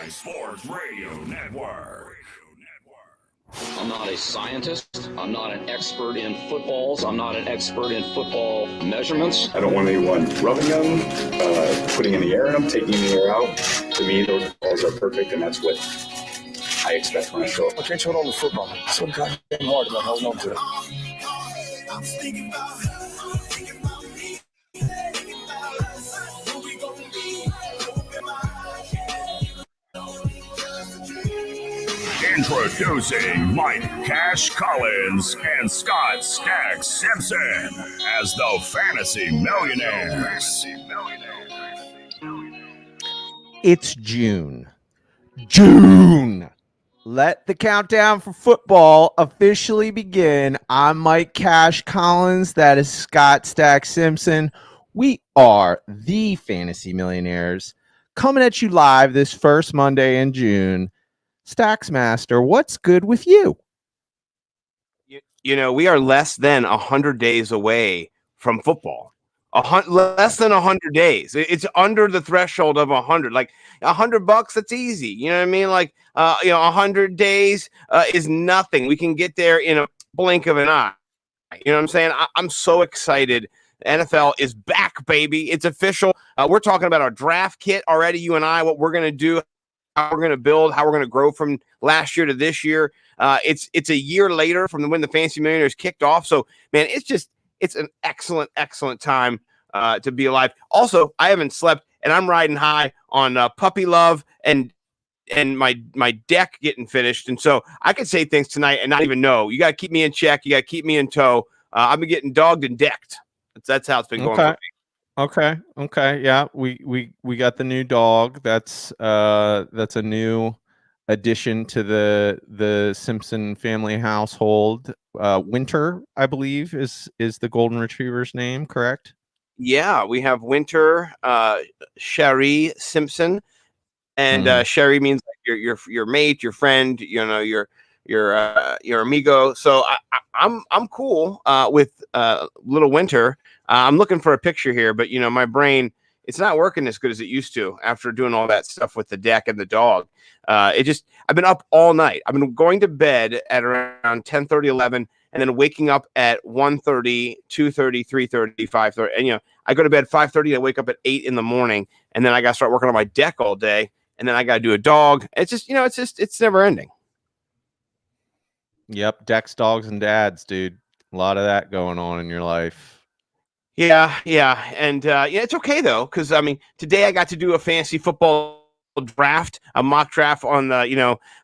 Sports Radio Network. I'm not a scientist. I'm not an expert in footballs. I'm not an expert in football measurements. I don't want anyone rubbing them, putting in the air in them, taking the air out. To me, those balls are perfect, and that's what I expect when I show up. I can't hold on to football. It's so goddamn hard about holding on to it. Introducing Mike Cash Collins and Scott Stagg Simpson as the Fantasy Millionaires. It's June. June! Let the countdown for football officially begin. I'm Mike Cash Collins. That is Scott Stagg Simpson. We are the Fantasy Millionaires coming at you live this first Monday in June. Stacks Master, what's good with you? You know, we are less than 100 days away from football. Less than 100 days. It's under the threshold of 100. Like $100, that's easy. You know what I mean? Like, 100 days is nothing. We can get there in a blink of an eye. You know what I'm saying? I'm so excited. NFL is back, baby. It's official. We're talking about our draft kit already, you and I, what we're going to do, how we're going to build, how we're going to grow from last year to this year. It's a year later from when the Fantasy Millionaires kicked off. So, man, it's an excellent time to be alive. Also, I haven't slept, and I'm riding high on puppy love and my deck getting finished. And so I could say things tonight and not even know. You got to keep me in check. You got to keep me in tow. I've been getting dogged and decked. That's how it's been going for me. Okay. Yeah, we got the new dog. That's a new addition to the Simpson family household. Winter, I believe, is the golden retriever's name, correct? Yeah, we have Winter, Sherry Simpson, and Sherry means like your mate, your friend, your amigo. So I'm cool with little Winter. I'm looking for a picture here, but my brain, it's not working as good as it used to after doing all that stuff with the deck and the dog. I've been up all night. I've been going to bed at around 10:30, 11, and then waking up at 1:30, 2:30, 3:30, 5:30. And I go to bed 5:30. I wake up at 8 in the morning, and then I got to start working on my deck all day, and then I got to do a dog. It's just, it's never ending. Yep, decks, dogs, and dads, dude. A lot of that going on in your life. Yeah, and it's okay though, because today I got to do a fantasy football draft, a mock draft on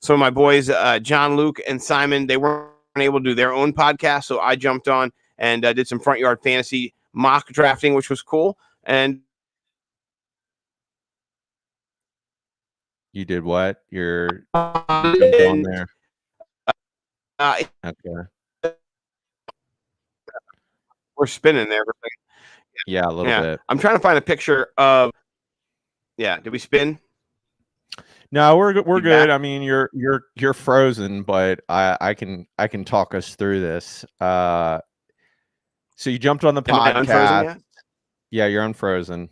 some of my boys, John, Luke, and Simon. They weren't able to do their own podcast, so I jumped on and did some front yard fantasy mock drafting, which was cool. And you did what? You're jumped on there. Okay. We're spinning there. Yeah, a little bit. I'm trying to find a picture of. Yeah, did we spin? No, we're good. Back? I mean, you're frozen, but I can talk us through this. So you jumped on the podcast. Yeah, you're unfrozen.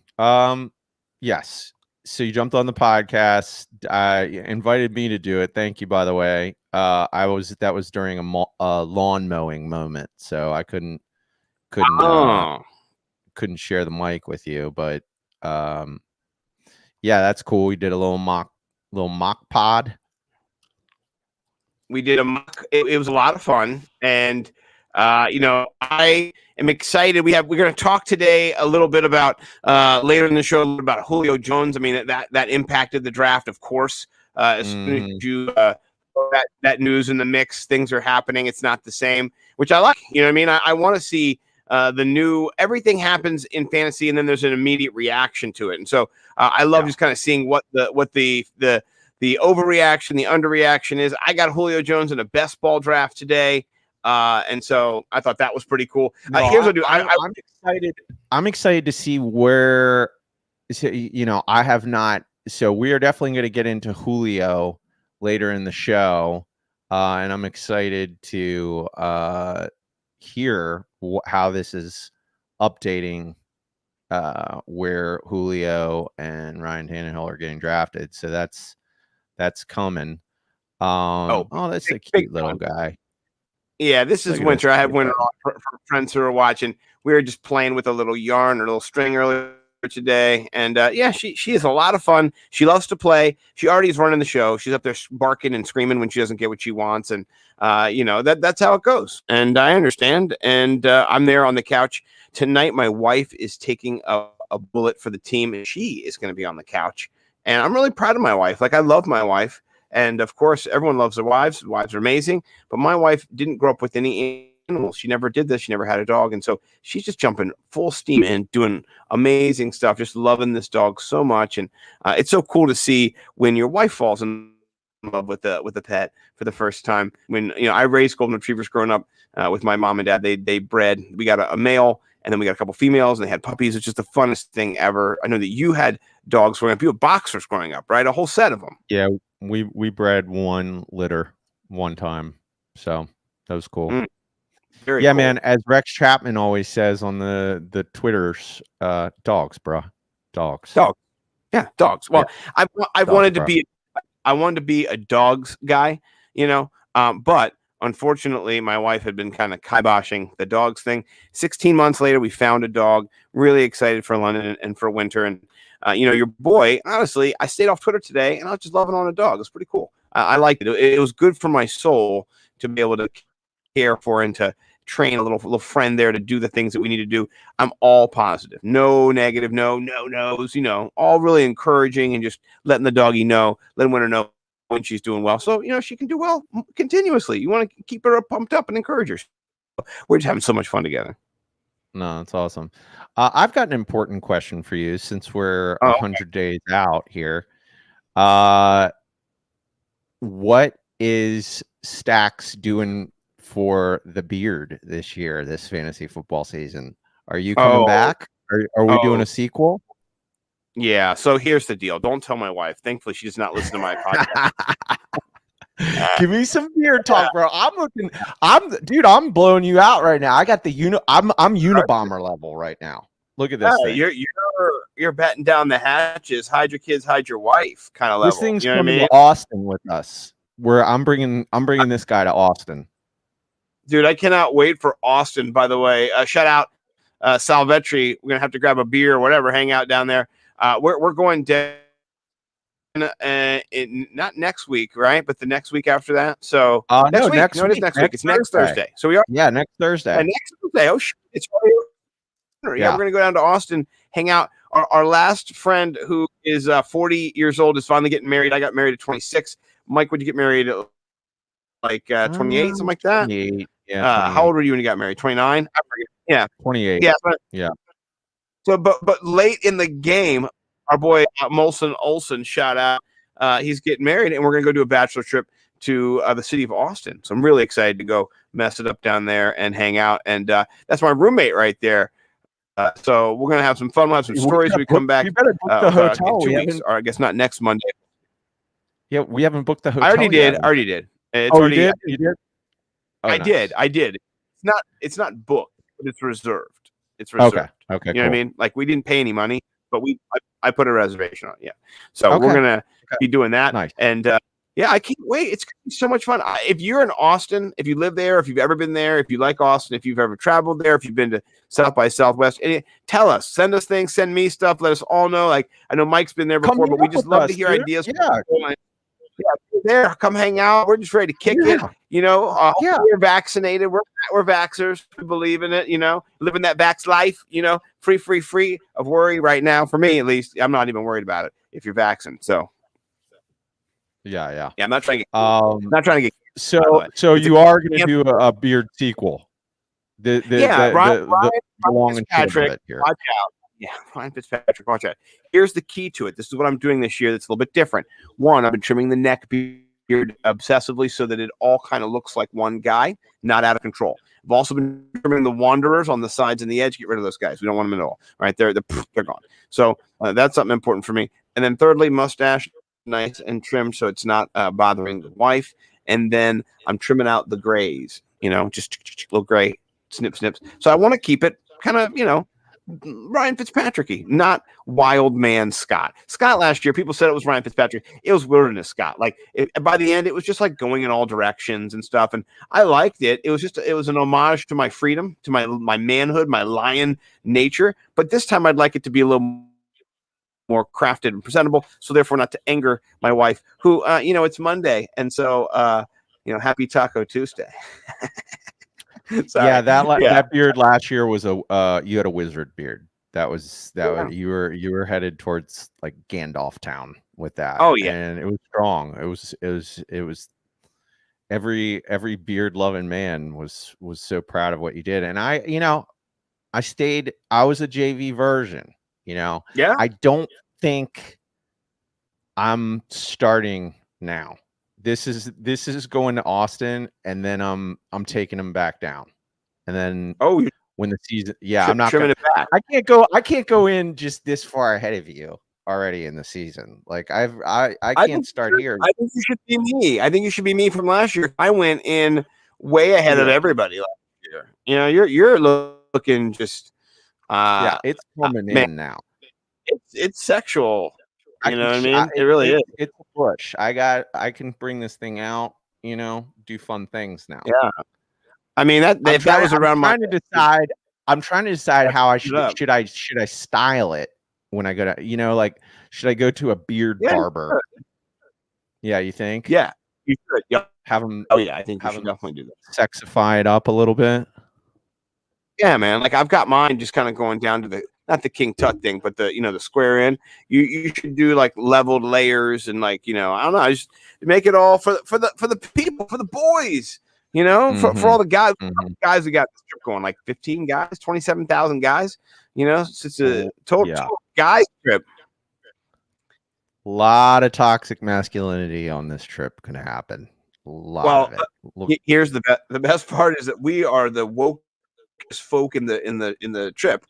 Yes. So you jumped on the podcast. Invited me to do it. Thank you, by the way. That was during a lawn mowing moment, so I couldn't share the mic with you, but yeah, that's cool. We did a little mock pod. We did a mock. It was a lot of fun, and I am excited. We're going to talk today a little bit about later in the show about Julio Jones. I mean that impacted the draft, of course. As soon as you that news in the mix, things are happening. It's not the same, which I like. You know what I mean? I want to see the new. Everything happens in fantasy, and then there's an immediate reaction to it. And so I love just kind of seeing what the overreaction, the underreaction is. I got Julio Jones in a best ball draft today. And so I thought that was pretty cool. Here's what I do. I'm excited. I'm excited to see where, I have not. So we are definitely going to get into Julio later in the show. And I'm excited to hear how this is updating where Julio and Ryan Tannehill are getting drafted. So that's that's coming. That's a big cute little guy. Yeah, this is winter. I have winter on for friends who are watching. We were just playing with a little yarn or a little string earlier today, and she is a lot of fun. She loves to play. She already is running the show. She's up there barking and screaming when she doesn't get what she wants, and that's how it goes. And I understand. And I'm there on the couch tonight. My wife is taking a bullet for the team, and she is going to be on the couch. And I'm really proud of my wife. Like, I love my wife. And of course, everyone loves their wives. Wives are amazing. But my wife didn't grow up with any animals. She never did this. She never had a dog. And so she's just jumping full steam and doing amazing stuff, just loving this dog so much. And it's so cool to see when your wife falls in love with a pet for the first time. When, I raised golden retrievers growing up with my mom and dad. They bred. We got a male, and then we got a couple females, and they had puppies. It's just the funnest thing ever. I know that you had dogs growing up. You had boxers growing up, right? A whole set of them. Yeah, we bred one litter one time, so that was cool. Very cool. Man. As Rex Chapman always says on the Twitters, dogs, bro, dogs. Yeah, dogs. Well, yeah. I wanted to be a dogs guy, but unfortunately, my wife had been kind of kiboshing the dogs thing. 16 months later, we found a dog. Really excited for London and for winter. And, your boy, honestly, I stayed off Twitter today, and I was just loving on a dog. It was pretty cool. I liked it. It was good for my soul to be able to care for and to train a little friend there to do the things that we need to do. I'm all positive. No negative, no no's, all really encouraging and just letting the doggy know, letting Winter know when she's doing well. So, she can do well continuously. You want to keep her pumped up and encourage her. We're just having so much fun together. No, that's awesome. I've got an important question for you since we're 100 days out here. What is Stacks doing for the beard this year, this fantasy football season? Are you coming back? Are we doing a sequel? Yeah. So here's the deal. Don't tell my wife. Thankfully, she does not listen to my podcast. Give me some beard talk, bro. I'm blowing you out right now. I got the I'm Unabomber level right now. Look at this thing. You're batting down the hatches. Hide your kids, hide your wife kind of level. This thing's coming to Austin with us. Where I'm bringing this guy to Austin. Dude, I cannot wait for Austin, by the way. Shout out Salvetri. We're going to have to grab a beer or whatever, hang out down there. We're going down not next week, right? But the next week after that. So next week. It is next week. It's next Thursday. So we are. Yeah, next Thursday. Next Thursday. Oh, shit. It's yeah, we're going to go down to Austin, hang out. Our last friend who is 40 years old is finally getting married. I got married at 26. Mike, would you get married at like 28, something like that? 28. Yeah. How old were you when you got married? 29? Yeah. 28. Yeah. Yeah. So, but late in the game, our boy Molson Olson, shout out. He's getting married, and we're going to go do a bachelor trip to the city of Austin. So I'm really excited to go mess it up down there and hang out. And that's my roommate right there. So we're going to have some fun. We'll have some stories when we come back. You better book the hotel. In 2 weeks, or I guess not next Monday. Yeah, we haven't booked the hotel. I already did. It's already, you did? Oh, I did. It's not booked, but it's reserved. It's reserved. Okay. You know what I mean? Like, we didn't pay any money, but I put a reservation on it. Yeah. So we're gonna be doing that. Nice. And yeah, I can't wait. It's gonna be so much fun. If you're in Austin, if you live there, if you've ever been there, if you like Austin, if you've ever traveled there, if you've been to South by Southwest, tell us. Send us things. Send me stuff. Let us all know. Like, I know Mike's been there before, but we just love to hear ideas. Yeah, there. Come hang out. We're just ready to kick it. We're vaccinated. We're vaxxers. We believe in it. Living that vax life. Free of worry right now. For me, at least, I'm not even worried about it if you're vaccinated. So, yeah. I'm not trying to get. So you are going to do a beard sequel. Ryan long and short Fitzpatrick, of it here. watch out. Yeah, Ryan Fitzpatrick, watch out. Here's the key to it. This is what I'm doing this year that's a little bit different. One, I've been trimming the neck beard obsessively so that it all kind of looks like one guy, not out of control. I've also been trimming the wanderers on the sides and the edge. Get rid of those guys. We don't want them at all. Right? They're gone. So that's something important for me. And then thirdly, mustache, nice and trimmed so it's not bothering the wife. And then I'm trimming out the grays, just little gray snips. So I want to keep it kind of, Ryan Fitzpatrick-y, not wild man Scott. Scott last year, people said it was Ryan Fitzpatrick. It was wilderness Scott. Like by the end, it was just like going in all directions and stuff. And I liked it. It was an homage to my freedom, to my manhood, my lion nature. But this time I'd like it to be a little more crafted and presentable. So therefore not to anger my wife who, it's Monday. And so, happy Taco Tuesday. Yeah, that beard last year was you had a wizard beard. That was you were headed towards like Gandalf Town with that. Oh yeah, and it was strong. It was every beard loving man was so proud of what you did. And I was a JV version. Yeah. I don't think I'm starting now. This is going to Austin, and then I'm taking them back down, and then when the season, I'm not trimming it back. I can't go in just this far ahead of you already in the season. Like I can't start here. I think you should be me. I think you should be me from last year. I went in way ahead of everybody last year. You're looking just it's coming in now. It's sexual. You know what I mean? It really is. It's a push. I can bring this thing out, do fun things now. Yeah. I mean, I'm trying to decide how I should I style it when I go to, should I go to a beard barber? Yeah, you think? Yeah, you should. Yeah. Have them. Oh yeah, I think you should definitely do that. Sexify it up a little bit. Yeah, man. Like I've got mine just kind of going down to not the King Tut thing, but the square in. You should do like leveled layers and like, I don't know, just make it all for the people, for the boys, for all the guys, guys who got this trip going, like 15 guys, 27,000 guys, it's a total guys trip. A lot of toxic masculinity on this trip can happen. A lot of it. Here's the best part is that we are the woke folk in the trip.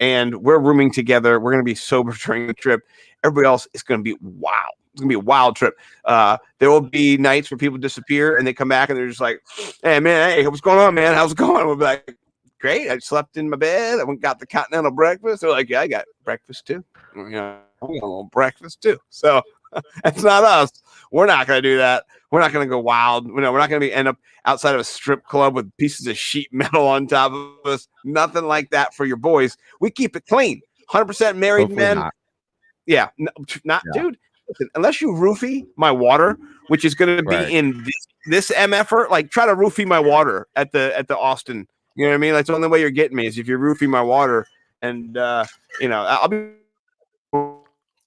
And we're rooming together. We're going to be sober during the trip. Everybody else is going to be wild. It's going to be a wild trip. There will be nights where people disappear and they come back and they're just like, hey, man, hey, what's going on, man? How's it going? We'll be like, great. I slept in my bed. I went and got the continental breakfast. They're like, yeah, I got breakfast too. We got a little breakfast too. So it's not us. We're not going to do that. We're not going to go wild. We're not going to end up outside of a strip club with pieces of sheet metal on top of us. Nothing like that for your boys. We keep it clean. 100% married Hopefully men. not. Yeah, dude. Listen, unless you roofie my water, which is going to be in this MFer, like try to roofie my water at the Austin. You know what I mean? That's the only way you're getting me is if you're roofing my water, and I'll be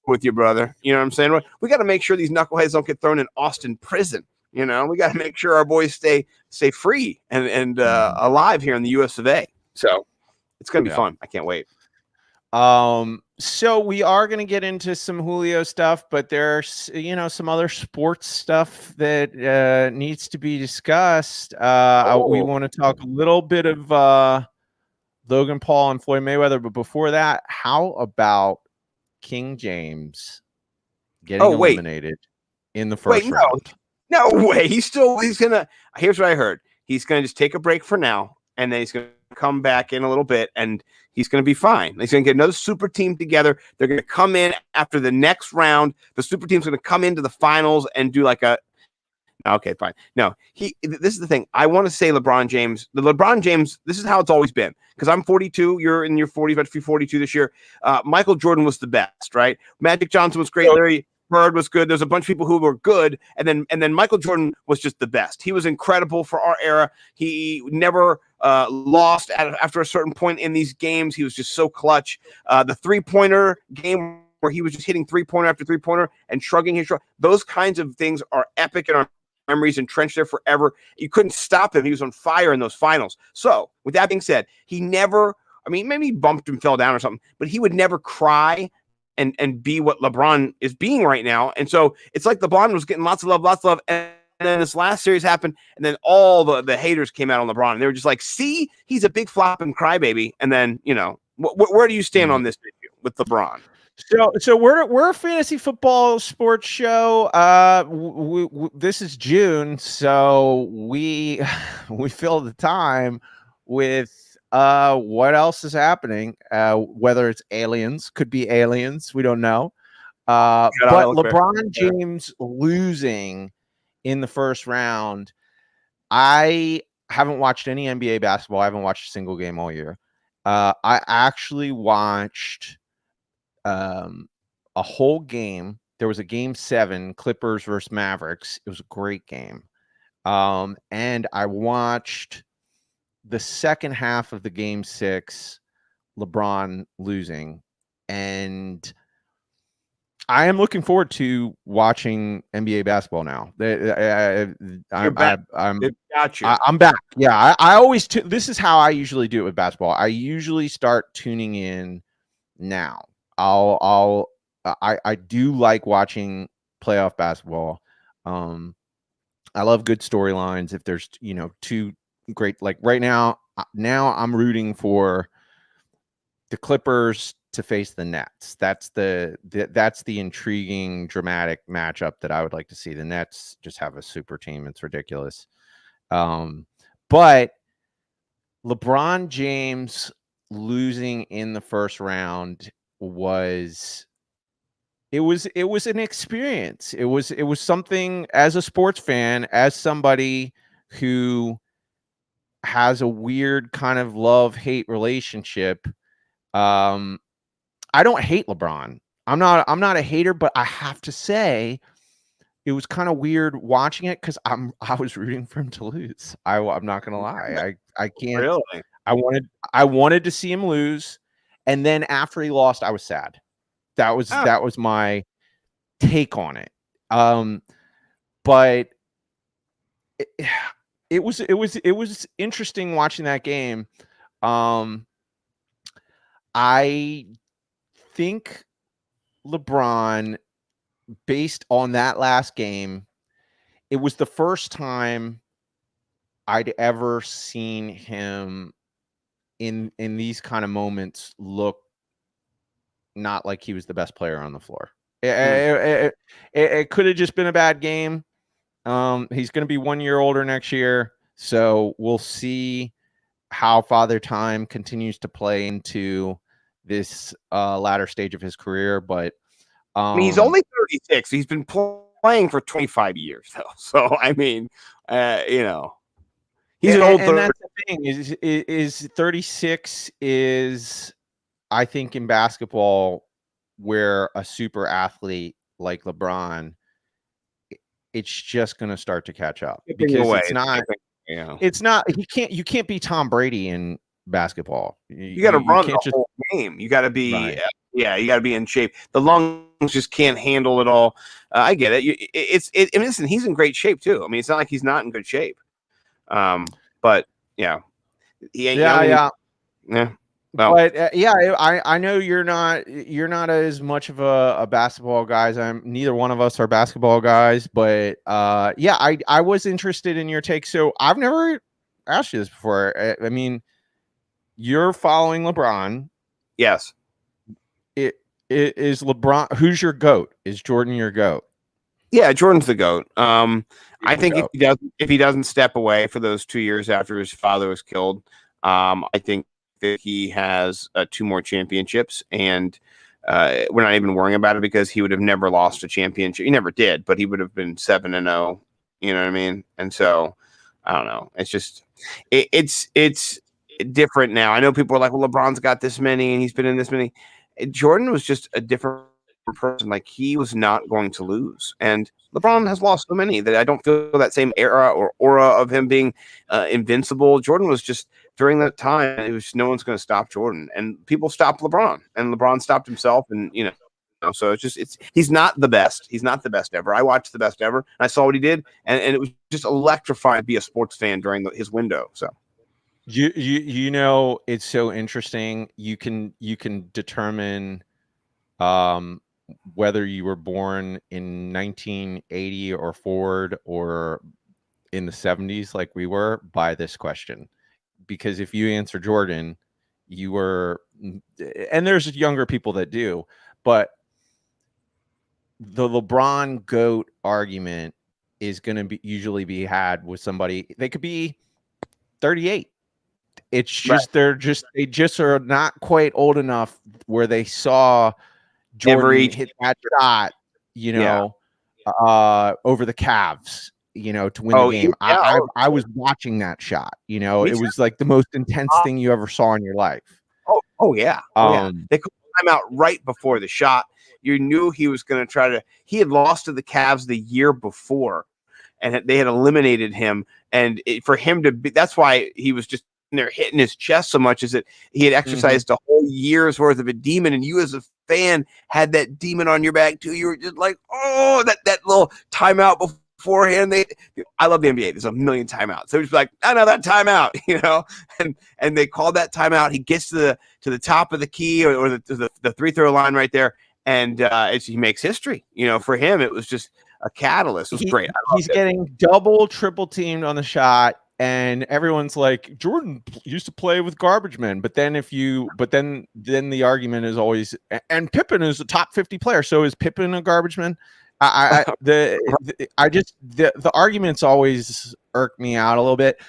with you, brother. You know what I'm saying? We got to make sure these knuckleheads don't get thrown in Austin prison. We got to make sure our boys stay free and alive here in the US of A. So it's going to be fun. I can't wait. So we are going to get into some Julio stuff, but there's, some other sports stuff that needs to be discussed. We want to talk a little bit of Logan Paul and Floyd Mayweather, but before that, how about King James getting eliminated in the first round? No way. He's gonna. Here's what I heard. He's gonna just take a break for now, and then he's gonna come back in a little bit, and he's gonna be fine. He's gonna get another super team together. They're gonna come in after the next round. The super team's gonna come into the finals and do like a. Okay, fine. No, this is the thing. I want to say LeBron James. This is how it's always been. Because I'm 42. You're in your 40s, about to be 42 this year. Michael Jordan was the best, right? Magic Johnson was great. Larry Bird was good. There's a bunch of people who were good, and then Michael Jordan was just the best. He was incredible for our era. He never lost after a certain point in these games. He was just so clutch. The 3-pointer game where he was just hitting 3-pointer after 3-pointer and shrugging his shoulder. Those kinds of things are epic in our memories, entrenched there forever. You couldn't stop him. He was on fire in those finals. So with that being said, he never, maybe he bumped and fell down or something, but he would never cry and be what LeBron is being right now. And so it's like LeBron was getting lots of love. And then this last series happened. And then all the haters came out on LeBron. And they were just like, see, he's a big flopping crybaby. And then, where do you stand on this issue with LeBron? So we're a fantasy football sports show. This is June, so we fill the time with what else is happening? Whether it's aliens, could be aliens, we don't know. But LeBron James losing in the first round, I haven't watched any NBA basketball. I haven't watched a single game all year. I actually watched a whole game. There was a game 7, Clippers versus Mavericks. It was a great game. And I watched the second half of the game 6, LeBron losing. And I am looking forward to watching NBA basketball now. I'm back. Yeah, I always. This is how I usually do it with basketball. I usually start tuning in now. I do like watching playoff basketball. I love good storylines. If there's two great, like right now I'm rooting for the Clippers to face the Nets. That's the intriguing, dramatic matchup that I would like to see. The Nets just have a super team. It's ridiculous. But LeBron James losing in the first round was an experience. It was something, as a sports fan, as somebody who has a weird kind of love-hate relationship. I don't hate LeBron. I'm not a hater, but I have to say it was kind of weird watching it because I was rooting for him to lose. I'm not gonna lie. I can't. Really? I wanted to see him lose, and then after he lost, I was sad. That was my take on it. But it was interesting watching that game. I think LeBron, based on that last game, it was the first time I'd ever seen him in these kind of moments look not like he was the best player on the floor. It could have just been a bad game. He's going to be 1 year older next year, so we'll see how Father Time continues to play into this latter stage of his career. But I mean, he's only 36. He's been playing for 25 years, though. So I mean, he's an old. And that's the thing is 36 is, I think, in basketball, where a super athlete like LeBron, it's just going to start to catch up because it's not. You can't be Tom Brady in basketball. You got to run the whole game. You got to be, you got to be in shape. The lungs just can't handle it all. I get it. Listen, he's in great shape too. I mean, it's not like he's not in good shape. But yeah, he ain't. Yeah. Well, but I know you're not as much of a basketball guys. Neither one of us are basketball guys, but I was interested in your take. So I've never asked you this before. I mean, you're following LeBron. Yes. It is LeBron. Who's your GOAT? Is Jordan your GOAT? Yeah, Jordan's the GOAT. I think if he doesn't step away for those 2 years after his father was killed, I think that he has 2 more championships, and we're not even worrying about it because he would have never lost a championship. He never did, but he would have been 7-0. You know what I mean? And so I don't know. It's just it's different now. I know people are like, well, LeBron's got this many and he's been in this many. Jordan was just a different person. Like, he was not going to lose, and LeBron has lost so many that I don't feel that same era or aura of him being invincible. Jordan was just, during that time, it was no one's going to stop Jordan, and people stopped LeBron, and LeBron stopped himself, and so he's not the best. He's not the best ever. I watched the best ever, and I saw what he did, and it was just electrifying to be a sports fan during his window. So. It's so interesting. You can determine whether you were born in 1980 or forward or in the 70s like we were by this question. Because if you answer Jordan, you were, and there's younger people that do, but the LeBron GOAT argument is going to usually be had with somebody. They could be 38. It's just they just are not quite old enough where they saw Jordan hit that shot, over the Cavs, to win the game. I was watching that shot. It was like the most intense thing you ever saw in your life. Yeah. They called him out right before the shot. You knew he was going to try to. He had lost to the Cavs the year before, and they had eliminated him. And for him to be, that's why he was just there hitting his chest so much, is that he had exercised a whole year's worth of a demon, and you as a fan had that demon on your back too. You were just like, oh, that little timeout beforehand. I love the NBA. There's a million timeouts. So it was like, I know that timeout, and they called that timeout. He gets to the top of the key or the free throw line right there, and he makes history. For him, it was just a catalyst. It was great. He's getting double, triple teamed on the shot. And everyone's like, Jordan used to play with garbage men, but then then the argument is always, and Pippen is a top 50 player, so is Pippen a garbage man? The arguments always irk me out a little bit.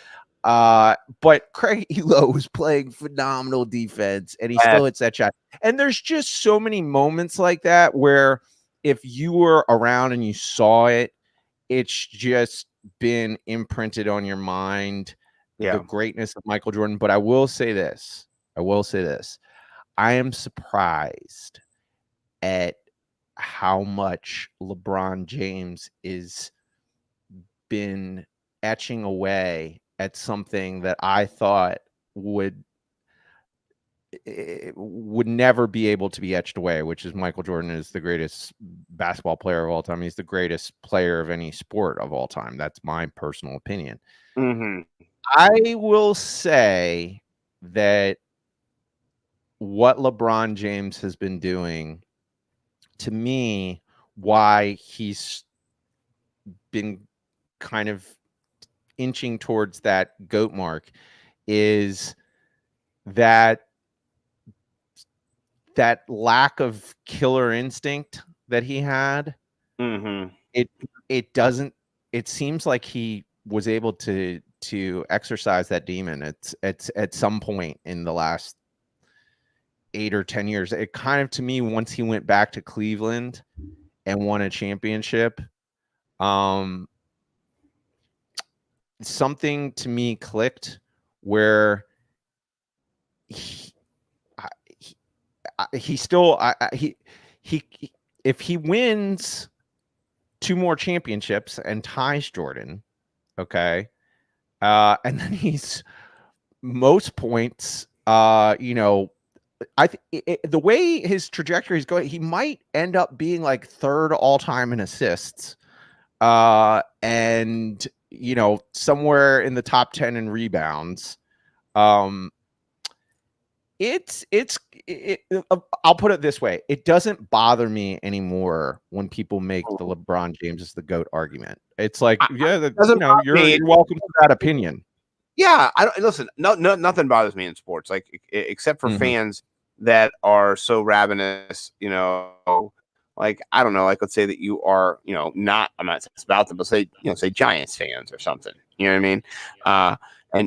But Craig Elo was playing phenomenal defense, and he still hits that shot. And there's just so many moments like that where if you were around and you saw it, it's just been imprinted on your mind, the greatness of Michael Jordan. But I will say this. I am surprised at how much LeBron James is been etching away at something that I thought would never be able to be etched away, which is Michael Jordan is the greatest basketball player of all time. He's the greatest player of any sport of all time. That's my personal opinion. I will say that what LeBron James has been doing, to me, why he's been kind of inching towards that GOAT mark, is that lack of killer instinct that he had. It seems like he was able to exercise that demon at some point in the last 8 or 10 years. It kind of, to me, once he went back to Cleveland and won a championship, something to me clicked where he still if he wins 2 more championships and ties Jordan, okay, and then he's most points, the way his trajectory is going, he might end up being like 3rd all time in assists, and somewhere in the top 10 in rebounds. I'll put it this way. It doesn't bother me anymore when people make the LeBron James is the GOAT argument. It's like, you're welcome to that opinion. Yeah. Listen, nothing bothers me in sports, like, except for fans that are so ravenous, like, I don't know, like, let's say that you are, not, I'm not about them, but say Giants fans or something, you know what I mean?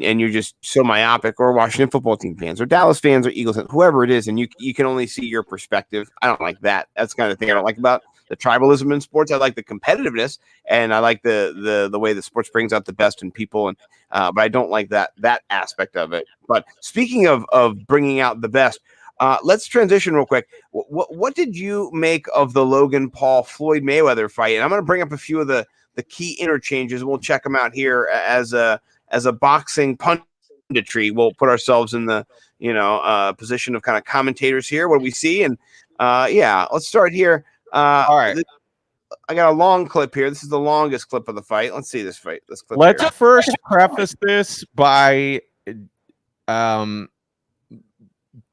And you're just so myopic, or Washington football team fans, or Dallas fans, or Eagles fans, whoever it is, and you can only see your perspective. I don't like that. That's the kind of thing I don't like about the tribalism in sports. I like the competitiveness, and I like the way the sports brings out the best in people, and but I don't like that aspect of it. But speaking of bringing out the best, let's transition real quick. What did you make of the Logan Paul Floyd Mayweather fight? And I'm going to bring up a few of the key interchanges. We'll check them out here as a boxing punditry. We'll put ourselves in the position of kind of commentators here. What do we see? And let's start here. All right. I got a long clip here. This is the longest clip of the fight. Let's see this fight. Let's first preface this by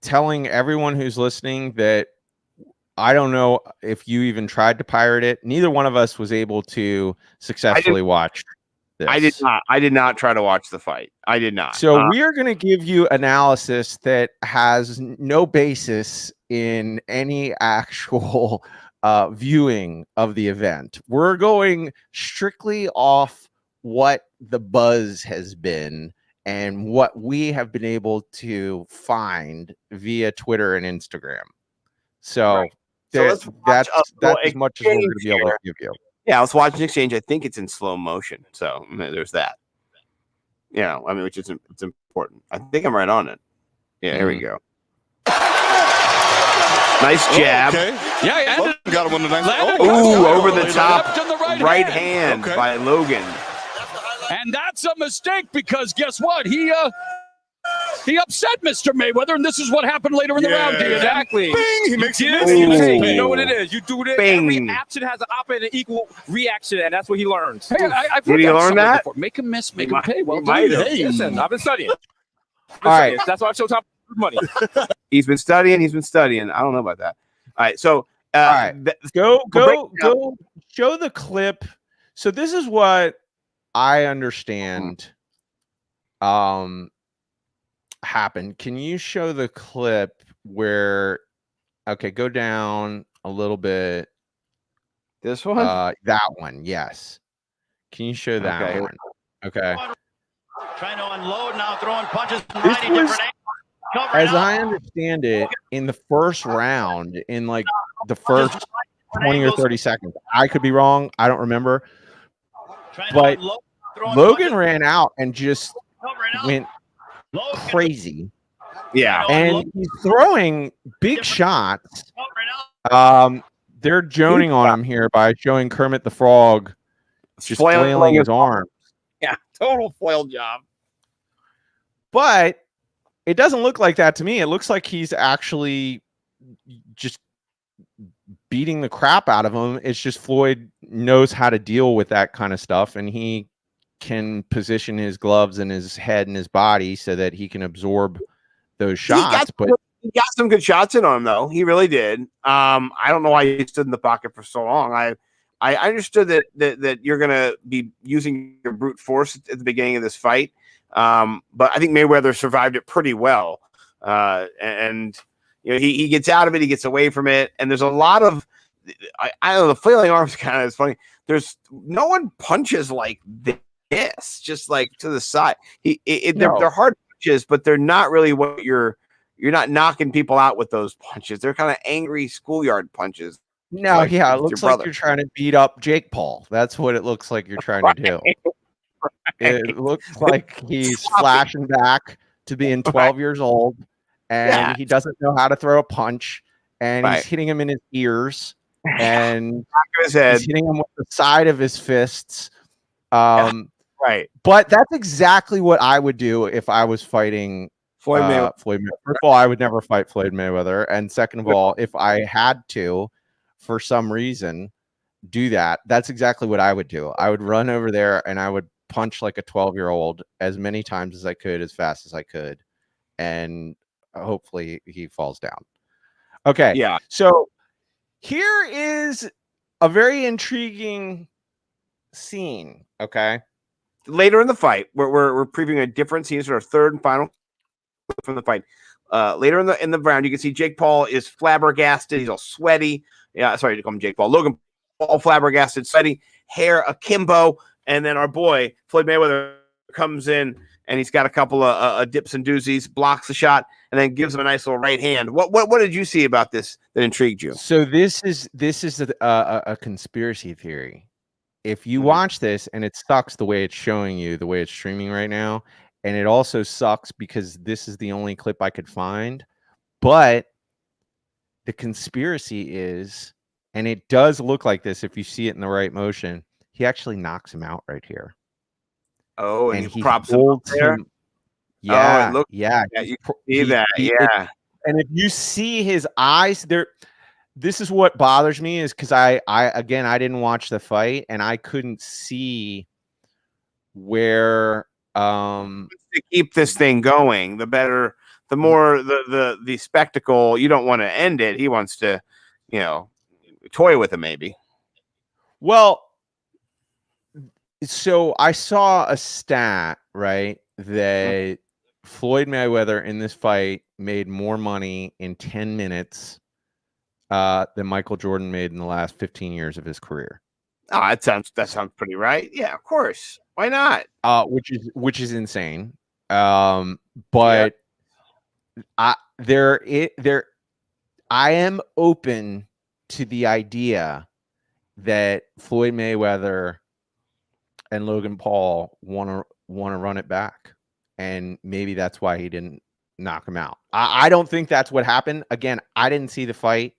telling everyone who's listening that I don't know if you even tried to pirate it. Neither one of us was able to successfully watch this. I did not try to watch the fight. I did not. So we are going to give you analysis that has no basis in any actual viewing of the event. We're going strictly off what the buzz has been and what we have been able to find via Twitter and Instagram. So, Right. So let's that's little as much as we're going to be able to here. give you. Yeah, let's watch an exchange. I think it's in slow motion. So there's that. Yeah, I mean, which is it's important. I think I'm right on it. Yeah, here we go. Nice jab. Okay. Yeah, Logan got him on the nice. Ooh, over the top Left in the right hand Okay. by Logan. And that's a mistake because guess what? He upset Mr. Mayweather, and this is what happened later in the round. Yeah. Exactly. Bing! He makes it. You know what it is. You do this. Bing. Every action has an opposite and equal reaction, and that's what he learns. Hey, I've Did heard he learn somewhere that? before. Make him miss, make He him pay. Well, might have. done. Hey. Listen, I've been studying. All right. That's why I show time money. He's been studying. I don't know about that. All right. So, All right. Go show the clip. So this is what I understand happened. Can you show the clip where go down a little bit. This one? That one, yes. Can you show that one? Okay. Trying to unload now, throwing punches from This 90 was, different angles. as I understand it, in the first round, in like the first 20 or 30 seconds. I could be wrong. I don't remember. But Logan ran out and just went crazy. Yeah. And he's throwing big shots. They're joning on him here by showing Kermit the Frog just flailing his arms. Yeah, total foil job. But it doesn't look like that to me. It looks like he's actually just beating the crap out of him. It's just Floyd knows how to deal with that kind of stuff, and he can position his gloves and his head and his body so that he can absorb those shots. He got some good shots in on him, though. He really did. I don't know why he stood in the pocket for so long. I understood that you're going to be using your brute force at the beginning of this fight. But I think Mayweather survived it pretty well. And you know, he gets out of it, he gets away from it. And there's a lot of, I don't know, the flailing arms kind of is funny. There's no one punches like this, just like to the side. They're hard punches, but they're not really what you're not knocking people out with those punches. They're kind of angry schoolyard punches. No, like, yeah, it looks like you're trying to beat up Jake Paul. That's what it looks like you're trying to do. It looks like he's flashing back to being 12 years old, and he doesn't know how to throw a punch, and he's hitting him in his ears, and he's hitting him with the side of his fists. Right. But that's exactly what I would do if I was fighting Floyd Mayweather. First of all, I would never fight Floyd Mayweather, and second of all, if I had to, for some reason, do that, that's exactly what I would do. I would run over there and I would punch like a 12-year-old as many times as I could, as fast as I could, and hopefully he falls down. Okay. Yeah. So here is a very intriguing scene. Okay. Later in the fight, we're previewing a different scene. It's our third and final from the fight. Later in the round, you can see Jake Paul is flabbergasted. He's all sweaty. Yeah, sorry to call him Jake Paul. Logan Paul flabbergasted, sweaty, hair akimbo, and then our boy Floyd Mayweather comes in and he's got a couple of dips and doozies, blocks the shot, and then gives him a nice little right hand. What did you see about this that intrigued you? So this is a conspiracy theory. If you watch this, and it sucks the way it's showing you, the way it's streaming right now, and it also sucks because this is the only clip I could find, but the conspiracy is, and it does look like this if you see it in the right motion, he actually knocks him out right here. Oh, and he props him there? Yeah, you see that. Yeah. And if you see his eyes there, this is what bothers me, is because I didn't watch the fight and I couldn't see where to keep this thing going, the better, the more the spectacle. You don't want to end it. He wants to, toy with it maybe. Well, so I saw a stat, right, that Floyd Mayweather in this fight made more money in 10 minutes than Michael Jordan made in the last 15 years of his career. Oh, that sounds pretty right. Yeah, of course. Why not? Which is insane. But I am open to the idea that Floyd Mayweather and Logan Paul want to run it back, and maybe that's why he didn't knock him out. I don't think that's what happened. Again, I didn't see the fight.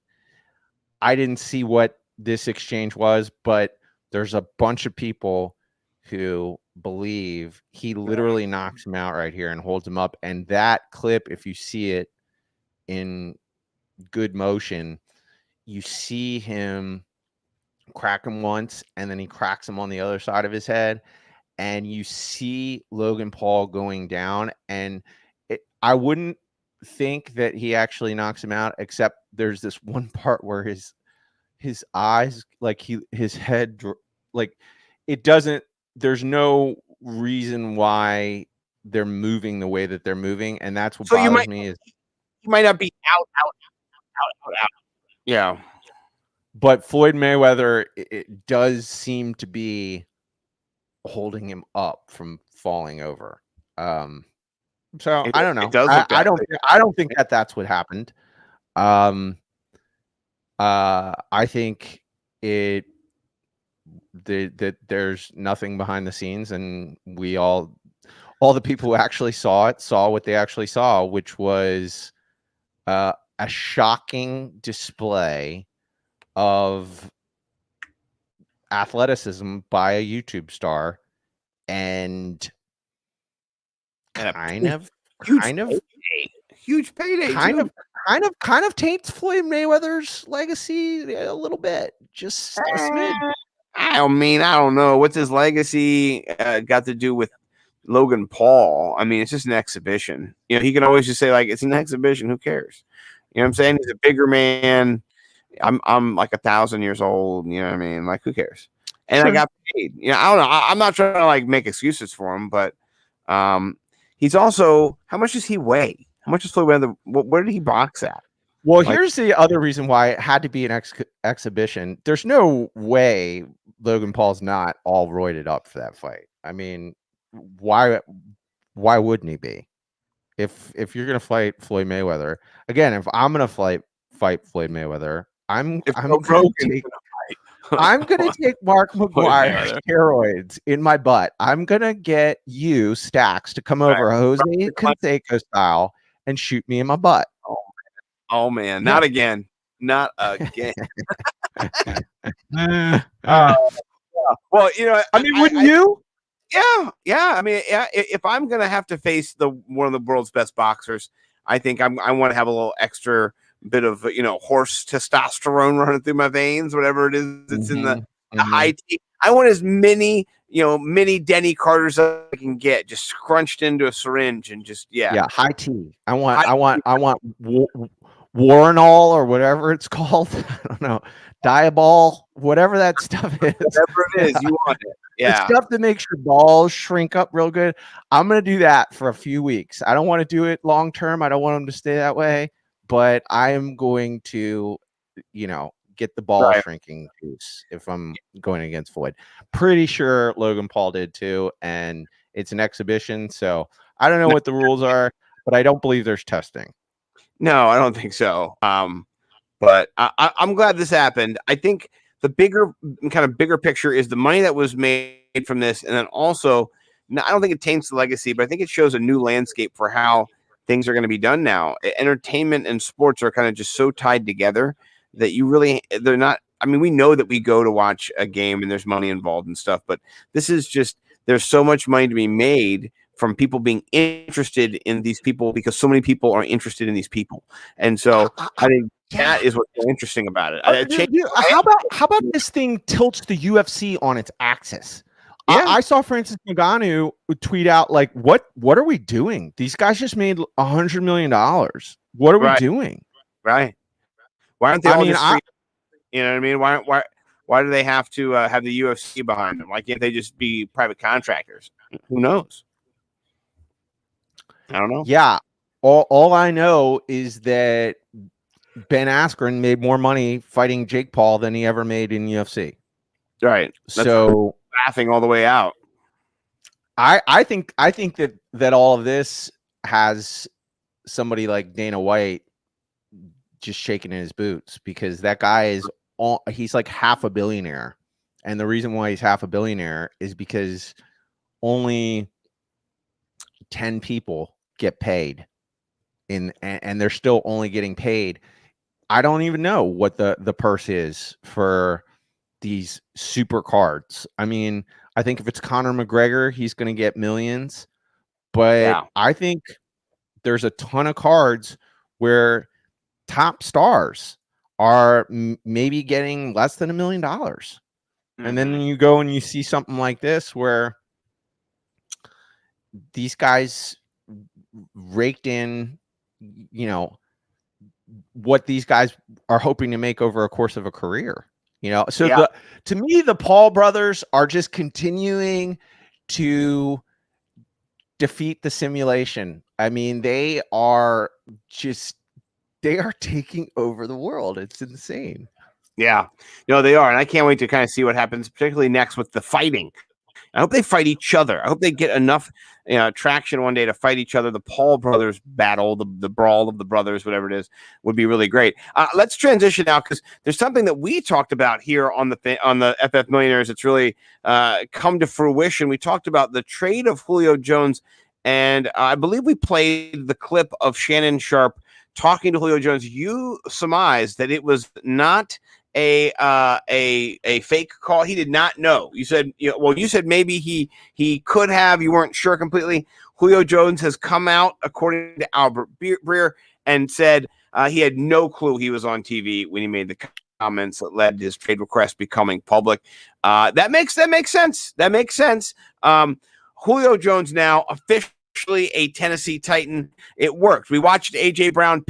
I didn't see what this exchange was, but there's a bunch of people who believe he literally knocks him out right here and holds him up. And that clip, if you see it in good motion, you see him crack him once, and then he cracks him on the other side of his head, and you see Logan Paul going down. And I wouldn't think that he actually knocks him out, except there's this one part where his eyes, like his head, like it doesn't, there's no reason why they're moving the way that they're moving, and that's what bothers me. Is you might not be out. Yeah. But Floyd Mayweather, it does seem to be holding him up from falling over. So I don't know. I don't think that that's what happened. I think that there's nothing behind the scenes, and all the people who actually saw what they actually saw, which was a shocking display of athleticism by a YouTube star, and kind of huge payday, kind of taints Floyd Mayweather's legacy a little bit, just a smidge. I mean, I don't know what's his legacy got to do with Logan Paul. I mean, it's just an exhibition. You know, he can always just say like it's an exhibition. Who cares? You know what I'm saying? He's a bigger man. I'm like 1,000 years old. You know what I mean? Like, who cares? And I got paid. You know, I don't know. I'm not trying to like make excuses for him, but he's also, how much does he weigh? How much is Floyd Mayweather? Where did he box at? Well, here's the other reason why it had to be an exhibition. There's no way Logan Paul's not all roided up for that fight. I mean, why wouldn't he be? If you're gonna fight Floyd Mayweather again, if I'm gonna fight Floyd Mayweather, I'm gonna take Mark McGuire steroids in my butt. I'm gonna get you, Stacks, to come over Jose Canseco style and shoot me in my butt. Oh man, not again. Not again. Well, you know, I mean, wouldn't you? Yeah. I mean, if I'm gonna have to face one of the world's best boxers, I think I want to have a little extra bit of horse testosterone running through my veins, whatever it is. It's in the high tea. I want as many mini Denny Carters as I can get, just scrunched into a syringe and just high tea. I want Waranol or whatever it's called. I don't know, Diabol, whatever that stuff is. Whatever it is, you want it. Yeah, the stuff that makes your balls shrink up real good. I'm gonna do that for a few weeks. I don't want to do it long term. I don't want them to stay that way, but I am going to, get the ball shrinking juice if I'm going against Floyd. Pretty sure Logan Paul did too, and it's an exhibition, so I don't know what the rules are, but I don't believe there's testing. No, I don't think so. But I'm glad this happened. I think the bigger picture is the money that was made from this, and then also, I don't think it taints the legacy, but I think it shows a new landscape for how things are going to be done now. Entertainment and sports are kind of just so tied together that they're not. I mean, we know that we go to watch a game and there's money involved and stuff, but this is just, there's so much money to be made from people being interested in these people because so many people are interested in these people. And so I think that is what's so interesting about it. How about this thing tilts the UFC on its axis? Yeah. I saw Francis Ngannou tweet out like, "What are we doing? These guys just made $100 million. What are we doing?" Right. Why aren't they all just free? You know what I mean? Why do they have to have the UFC behind them? Why can't they just be private contractors? Who knows? I don't know. Yeah. All I know is that Ben Askren made more money fighting Jake Paul than he ever made in UFC. Right. So laughing all the way out. I think that all of this has somebody like Dana White just shaking in his boots, because that guy is he's like half a billionaire. And the reason why he's half a billionaire is because only 10 people get paid and they're still only getting paid. I don't even know what the purse is for these super cards. I mean, I think if it's Conor McGregor, he's going to get millions, but I think there's a ton of cards where top stars are maybe getting less than $1 million. And then you go and you see something like this where these guys raked in, you know, what these guys are hoping to make over a course of a career, you know? So to me, the Paul brothers are just continuing to defeat the simulation. I mean, they are taking over the world. It's insane. Yeah, no, they are. And I can't wait to kind of see what happens, particularly next with the fighting. I hope they fight each other. I hope they get enough traction one day to fight each other. The Paul brothers battle, the brawl of the brothers, whatever it is, would be really great. Let's transition now, because there's something that we talked about here on the FF Millionaires. It's really come to fruition. We talked about the trade of Julio Jones, and I believe we played the clip of Shannon Sharpe talking to Julio Jones. You surmised that it was not a fake call. He did not know. You said, you said maybe he could have. You weren't sure completely. Julio Jones has come out, according to Albert Breer, and said he had no clue he was on TV when he made the comments that led to his trade request becoming public. That makes sense. That makes sense. Julio Jones now officially a Tennessee Titan. It worked. We watched A.J. Brown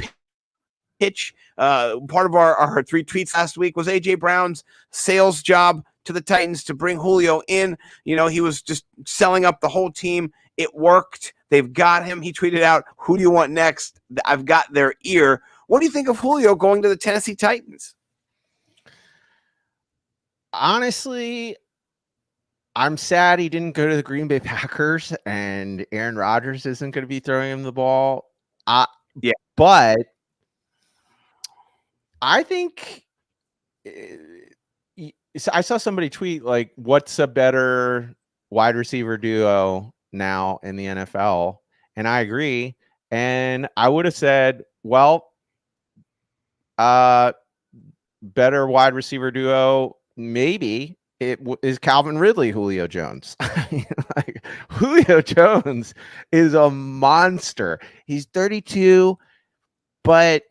pitch. Part of our 3 tweets last week was A.J. Brown's sales job to the Titans to bring Julio in. He was just selling up the whole team. It worked. They've got him. He tweeted out, "Who do you want next? I've got their ear." What do you think of Julio going to the Tennessee Titans? Honestly, I'm sad he didn't go to the Green Bay Packers, and Aaron Rodgers isn't going to be throwing him the ball. But I think I saw somebody tweet, like, what's a better wide receiver duo now in the NFL? And I agree. And I would have said, well, better wide receiver duo, maybe it is Calvin Ridley, Julio Jones. Like, Julio Jones is a monster. He's 32, but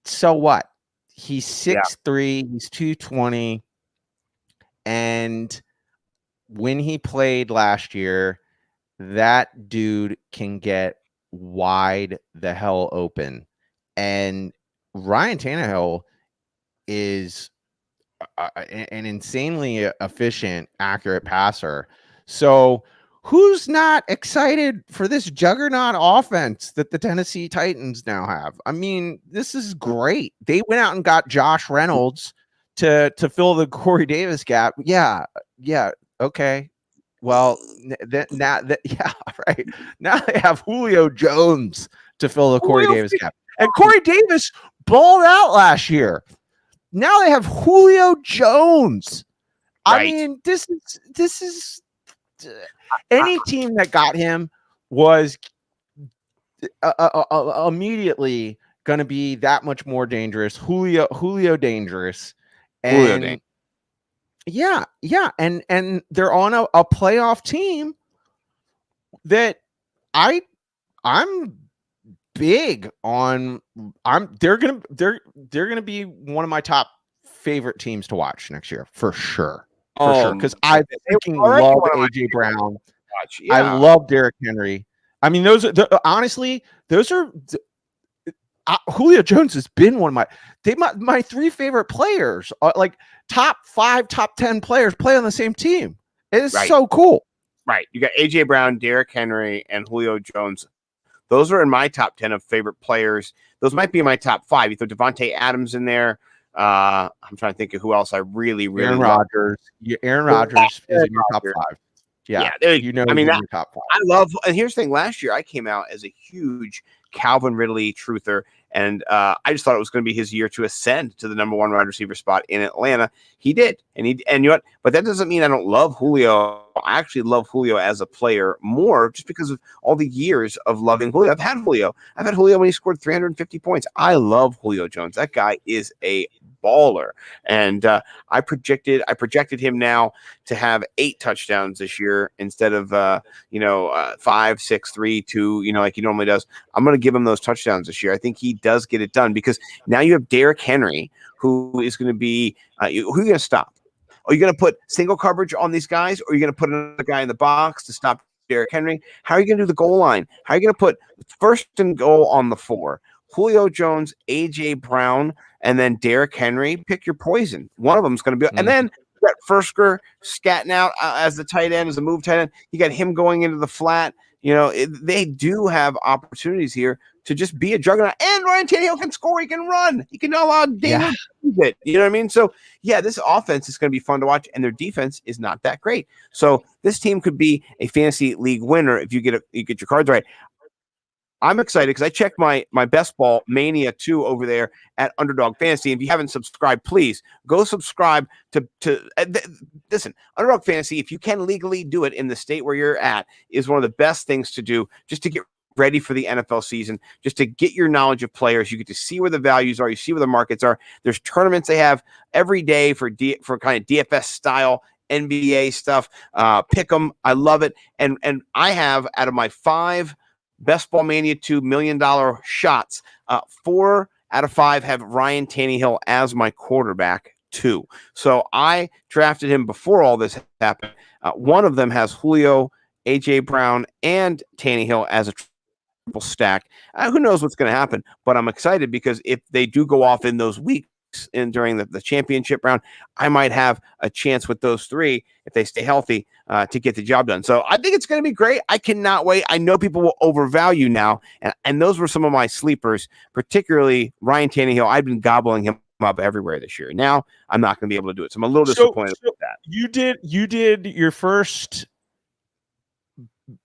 so what? He's 6'3", he's 220. And when he played last year, that dude can get wide the hell open. And Ryan Tannehill is an insanely efficient, accurate passer. So who's not excited for this juggernaut offense that the Tennessee Titans now have? I mean, this is great. They went out and got Josh Reynolds to fill the Corey Davis gap. Yeah. Okay. Well, now they have Julio Jones to fill the Corey Davis gap. And Corey Davis balled out last year. Now they have Julio Jones. Right. I mean, this is any team that got him was immediately going to be that much more dangerous. Julio dangerous. And yeah. And they're on a playoff team that I'm big on. They're gonna be one of my top favorite teams to watch next year for sure. Because I freaking love AJ Brown. Yeah. I love Derrick Henry. I mean, honestly, those are Julio Jones has been one of my 3 favorite players. Like top 5, top 10 players play on the same team. It is so cool. Right. You got AJ Brown, Derrick Henry, and Julio Jones. Those are in my top 10 of favorite players. Those might be in my top 5. You throw Devontae Adams in there. I'm trying to think of who else I really Aaron Rodgers. Aaron Rodgers is in your top 5. Yeah, I mean, he's in your top 5. I love, and here's the thing, last year I came out as a huge Calvin Ridley truther, and I just thought it was going to be his year to ascend to the number 1 wide receiver spot in Atlanta. He did, and you know what? But that doesn't mean I don't love Julio. I actually love Julio as a player more just because of all the years of loving Julio. I've had Julio when he scored 350 points. I love Julio Jones. That guy is a baller, and I projected him now to have 8 touchdowns this year instead of 5, 6, 3, 2, like he normally does. I'm going to give him those touchdowns this year. I think he does get it done because now you have Derrick Henry, who is going to be who are you going to stop? Are you going to put single coverage on these guys, or are you going to put another guy in the box to stop Derrick Henry? How are you going to do the goal line? How are you going to put first and goal on the 4? Julio Jones, A.J. Brown, and then Derrick Henry. Pick your poison. One of them is going to be, and then you got Fersker scatting out as the tight end, as a move tight end. You got him going into the flat. They do have opportunities here to just be a juggernaut. And Ryan Tannehill can score. He can run. He can allow Daniel it. You know what I mean? So, yeah, this offense is going to be fun to watch, and their defense is not that great. So this team could be a fantasy league winner if you get your cards right. I'm excited because I checked my Best Ball Mania 2 over there at Underdog Fantasy. If you haven't subscribed, please go subscribe to listen, Underdog Fantasy, if you can legally do it in the state where you're at, is one of the best things to do just to get ready for the NFL season, just to get your knowledge of players. You get to see where the values are. You see where the markets are. There's tournaments they have every day for kind of DFS style NBA stuff. Pick them. I love it. And I have, out of my 5 Best Ball Mania 2 $1 million shots, 4 out of 5 have Ryan Tannehill as my quarterback too. So I drafted him before all this happened. One of them has Julio, A.J. Brown, and Tannehill as a triple stack. Who knows what's going to happen, but I'm excited because if they do go off in those weeks and during the championship round, I might have a chance with those 3 if they stay healthy to get the job done. So I think it's going to be great. I cannot wait. I know people will overvalue now, and those were some of my sleepers, particularly Ryan Tannehill. I've been gobbling him up everywhere this year. Now I'm not going to be able to do it, so I'm a little disappointed with that. You did your first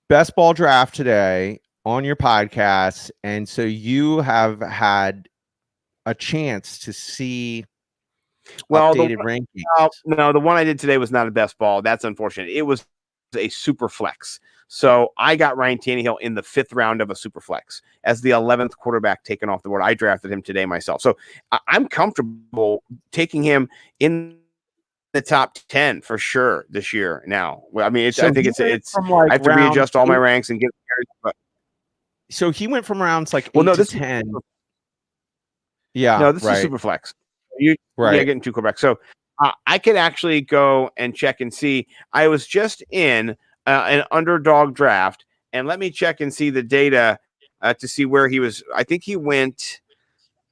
best ball draft today on your podcast, and so you have had a chance to see updated rankings. No, the one I did today was not a best ball. That's unfortunate. It was a super flex. So I got Ryan Tannehill in the 5th round of a super flex as the 11th quarterback taken off the board. I drafted him today myself. So I'm comfortable taking him in the top 10 for sure this year. Now, I mean, I think it's I have to readjust all my ranks and get. But so he went from rounds like 8 to 10. Yeah, no, this is super flex. You're getting 2 quarterbacks. So I could actually go and check and see. I was just in an underdog draft, and let me check and see the data to see where he was. I think he went.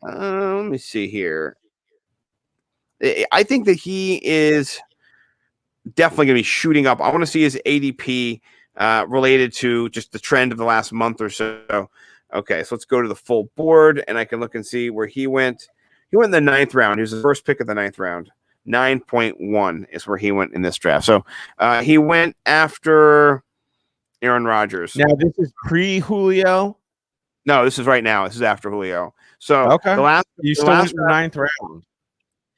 Let me see here. I think that he is definitely going to be shooting up. I want to see his ADP related to just the trend of the last month or so. Okay, so let's go to the full board, and I can look and see where he went. He went in the 9th round. He was the first pick of the 9th round. 9.1 is where he went in this draft. So he went after Aaron Rodgers. Now, this is pre-Julio? No, this is right now. This is after Julio. So okay. You still went in the 9th round.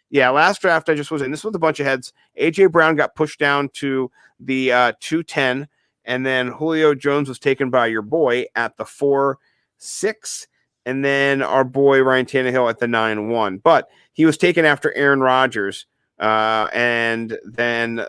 Yeah, last draft I just was in. This was a bunch of heads. A.J. Brown got pushed down to the 210, and then Julio Jones was taken by your boy at the 4-6, and then our boy Ryan Tannehill at the 9-1. But he was taken after Aaron Rodgers, and then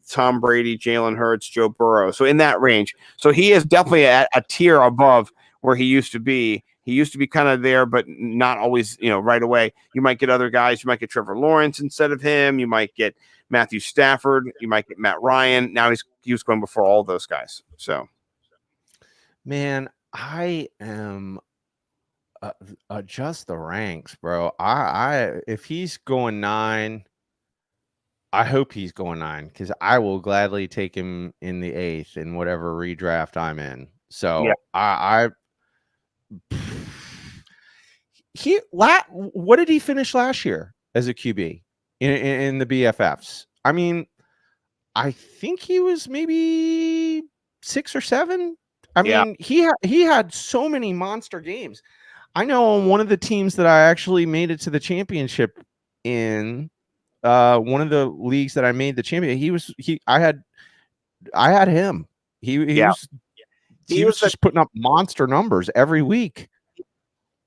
Tom Brady, Jalen Hurts, Joe Burrow. So in that range. So he is definitely at a tier above where he used to be. He used to be kind of there, but not always, right away. You might get other guys. You might get Trevor Lawrence instead of him. You might get Matthew Stafford. You might get Matt Ryan. Now he was going before all those guys. So, man, I am adjust the ranks, bro. I if he's going 9, I hope he's going 9 because I will gladly take him in the 8th in whatever redraft I'm in. So yeah. What did he finish last year as a QB in the BFFs? I mean, I think he was maybe 6 or 7. I mean, he had so many monster games. I know on one of the teams that I actually made it to the championship in, one of the leagues that I made the champion, I had him. He was just putting up monster numbers every week.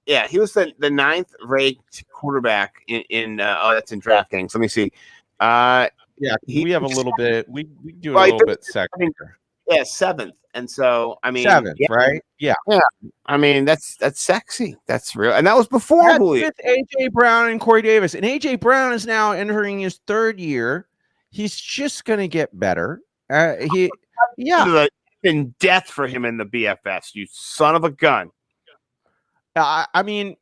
Yeah, he was the 9th ranked quarterback in that's in DraftKings. Let me see. We have a little bit. We do a little bit second. Yeah, 7th. And so, I mean, 7th, right? Yeah. I mean, that's sexy. That's real. And that was before Julio. With AJ Brown and Corey Davis. And AJ Brown is now entering his 3rd year. He's just going to get better. Been death for him in the BFS, you son of a gun. I mean,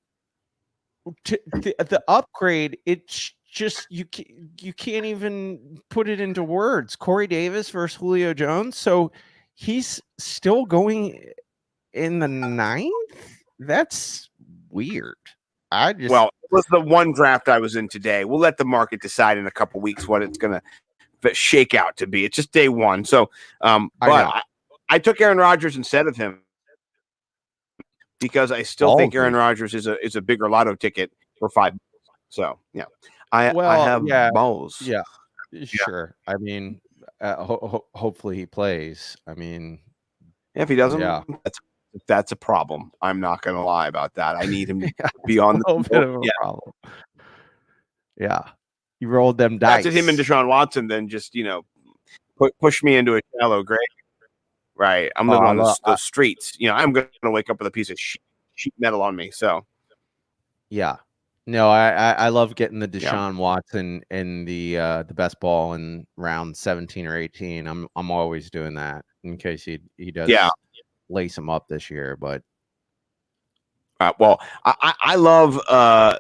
the upgrade, it's just you can't even put it into words. Corey Davis versus Julio Jones, so he's still going in the 9th. That's weird. It was the one draft I was in today. We'll let the market decide in a couple weeks what it's gonna shake out to be. It's just day 1, so I took Aaron Rodgers instead of him because I still think Aaron Rodgers is a bigger lotto ticket for $5. So yeah, I have balls. Yeah, sure. I mean, hopefully he plays. I mean, if he doesn't, that's a problem. I'm not going to lie about that. I need him to be on the bit of a problem. Yeah, you rolled them dice. That's him and Deshaun Watson. Then just push me into a shallow grave. Right, I'm living on the streets. I'm going to wake up with a piece of sheet metal on me. So, yeah, no, I love getting the Deshaun Watson in the best ball in round 17 or 18. I'm always doing that in case he does lace him up this year. But I love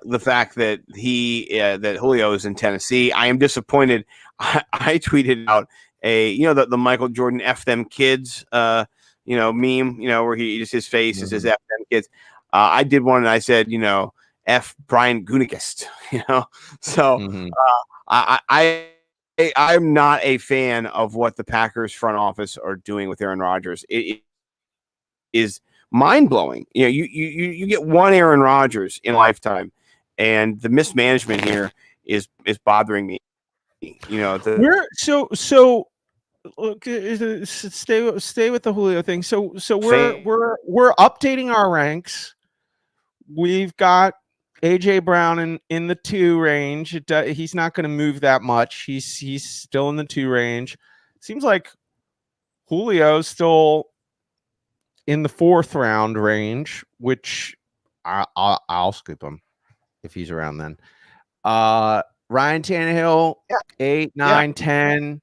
the fact that that Julio is in Tennessee. I am disappointed. I tweeted out the Michael Jordan F them kids meme, where his face is his F them kids. I did one and I said, F Brian Gutekunst, so I'm not a fan of what the Packers front office are doing with Aaron Rodgers. It is mind blowing. You get one Aaron Rodgers in a lifetime, and the mismanagement here is bothering me. Look, stay with the Julio thing. So we're updating our ranks. We've got AJ Brown in the 2 range. He's not going to move that much. He's still in the 2 range. Seems like Julio's still in the 4th round range, which I'll scoop him if he's around then. Ryan Tannehill, 8, 9, 10.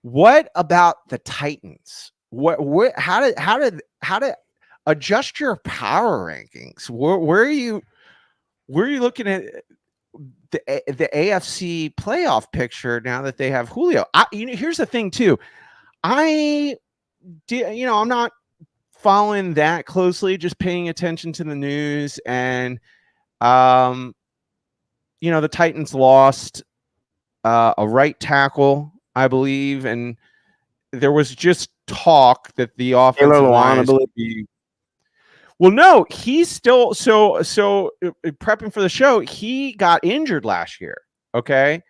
What about the Titans? How to adjust your power rankings? Where are you looking at the AFC playoff picture now that they have Julio? Here's the thing too. I'm not following that closely, just paying attention to the news, and the Titans lost a right tackle, I believe, and there was just talk that the offensive line would be. Well, no, he's still so prepping for the show. He got injured last year. Okay.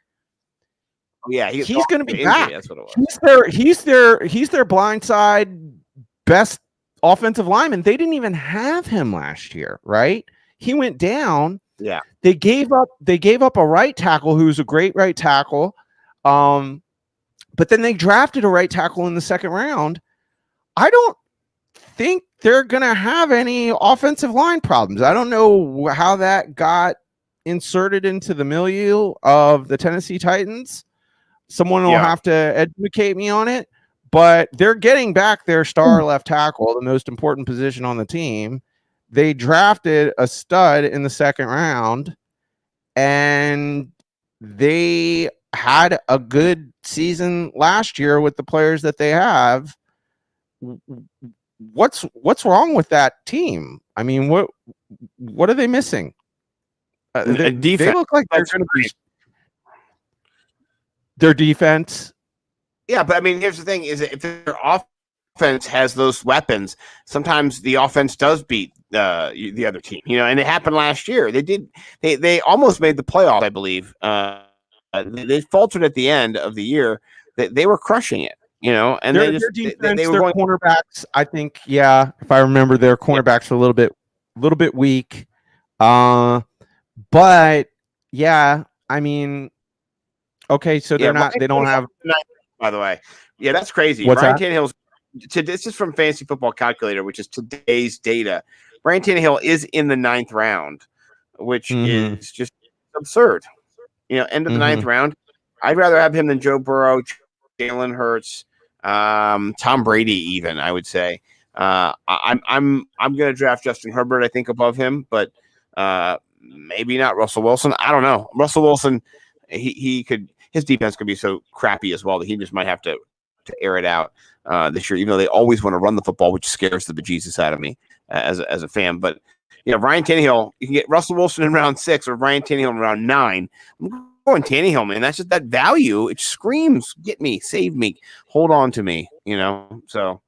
Yeah, he's going to be back. That's what it was. He's their blindside best offensive lineman. They didn't even have him last year, right? He went down. Yeah. They gave up a right tackle who's a great right tackle. But then they drafted a right tackle in the 2nd round. I don't think they're going to have any offensive line problems. I don't know how that got inserted into the milieu of the Tennessee Titans. Someone will have to educate me on it, but they're getting back their star left tackle, the most important position on the team. They drafted a stud in the 2nd round, and they had a good season last year with the players that they have. What's wrong with that team? I mean, what are they missing? They look like they're going to be their defense. Yeah, but I mean, here's the thing: is if their offense has those weapons, sometimes the offense does beat the other team. And it happened last year. They did. They almost made the playoffs, I believe. They faltered at the end of the year. They were crushing it. And their defense, they were their going. cornerbacks. I think, yeah, if I remember, their cornerbacks were a little bit weak. But yeah, I mean, okay, so they're not. They don't have. By the way, yeah, that's crazy. What's Ryan that? Tannehill's. This is from Fantasy Football Calculator, which is today's data. Ryan Tannehill is in the 9th round, which is just absurd. End of the 9th round. I'd rather have him than Joe Burrow, Jalen Hurts, Tom Brady, even, I would say. I'm going to draft Justin Herbert, I think, above him, but maybe not Russell Wilson. I don't know. Russell Wilson, his defense could be so crappy as well that he just might have to air it out this year, even though they always want to run the football, which scares the bejesus out of me as a fan. But Ryan Tannehill, you can get Russell Wilson in round 6 or Ryan Tannehill in round 9. I'm going Tannehill, man. That's just that value. It screams, get me, save me, hold on to me. So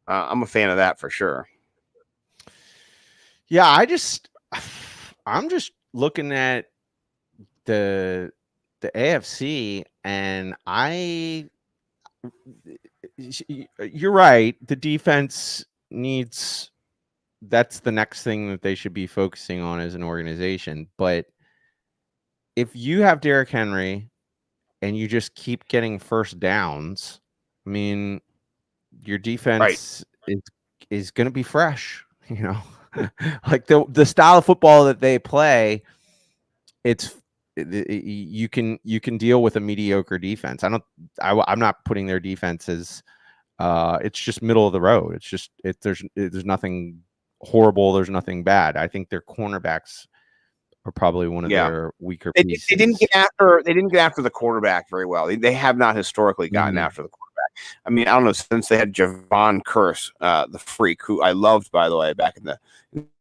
I'm a fan of that for sure. Yeah, I'm just looking at the AFC, and you're right. The defense needs. That's the next thing that they should be focusing on as an organization. But if you have Derrick Henry and you just keep getting first downs, I mean, your defense is going to be fresh. Like the style of football that they play, you can deal with a mediocre defense. I'm not putting their defense as it's just middle of the road. It's just there's nothing horrible. There's nothing bad. I think their cornerbacks are probably one of their weaker pieces. They didn't get after the quarterback very well. They have not historically gotten after the quarterback. I mean, I don't know, since they had Javon Curse, the freak, who I loved, by the way, back in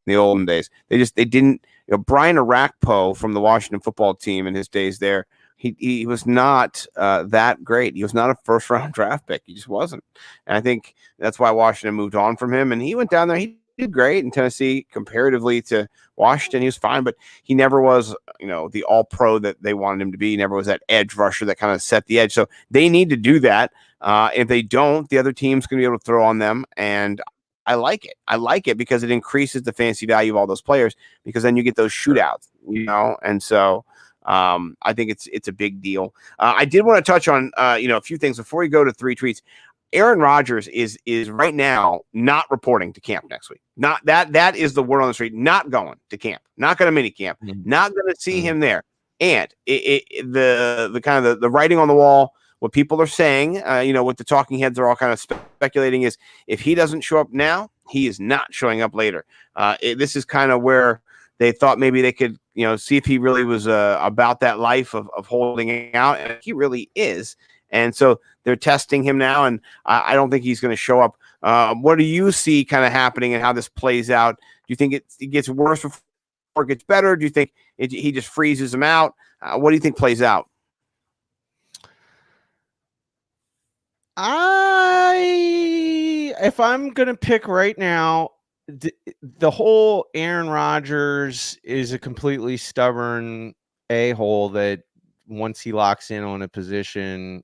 the olden days. They didn't. Brian Arakpo from the Washington football team in his days there, he was not that great. He was not a first-round draft pick. He just wasn't. And I think that's why Washington moved on from him. And he went down there. He did great in Tennessee comparatively to Washington. He was fine, but he never was, the all-pro that they wanted him to be. He never was that edge rusher that kind of set the edge. So they need to do that. If they don't, the other team's going to be able to throw on them. And I like it. I like it because it increases the fantasy value of all those players, because then you get those shootouts, and so I think it's a big deal. I did want to touch on a few things before we go to 3 tweets. Aaron Rodgers is right now not reporting to camp next week. Not that is the word on the street. Not going to camp. Not going to mini camp. Not going to see him there. And the kind of the writing on the wall, what people are saying, what the talking heads are all kind of speculating is, if he doesn't show up now, he is not showing up later. This is kind of where they thought maybe they could, see if he really was about that life of holding out, and he really is. And so they're testing him now, and I don't think he's going to show up. What do you see kind of happening and how this plays out? Do you think it gets worse before it gets better? Do you think he just freezes him out? What do you think plays out? If I'm going to pick right now, the whole Aaron Rodgers is a completely stubborn a-hole that once he locks in on a position,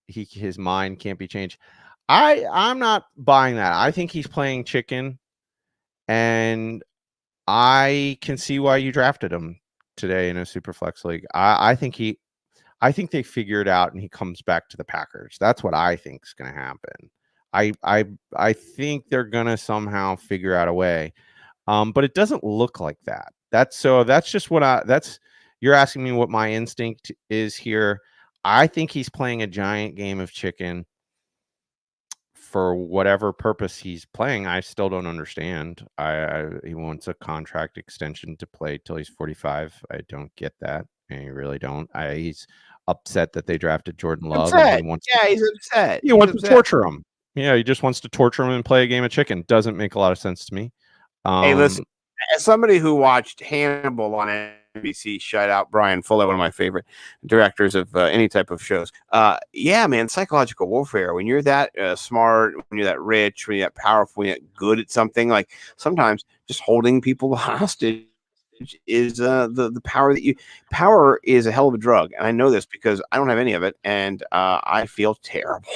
his mind can't be changed. I'm not buying that. I think he's playing chicken, and I can see why you drafted him today in a super flex league. I think they figure it out and he comes back to the Packers. That's what I think is going to happen. I think they're going to somehow figure out a way. But it doesn't look like that. That's just what you're asking me what my instinct is here. I think he's playing a giant game of chicken for whatever purpose he's playing. I still don't understand. He wants a contract extension to play till he's 45. I don't get that. I really don't. He's upset that they drafted Jordan Love. And he's upset. He wants to torture him. Yeah, he just wants to torture him and play a game of chicken. Doesn't make a lot of sense to me. Hey, listen, as somebody who watched Hannibal on NBC. Shout out Brian Fuller, one of my favorite directors of any type of shows. Yeah, man, psychological warfare. When you're that smart, when you're that rich, when you're that powerful, when you're that good at something, like sometimes just holding people hostage is the power is a hell of a drug. And I know this because I don't have any of it, and I feel terrible.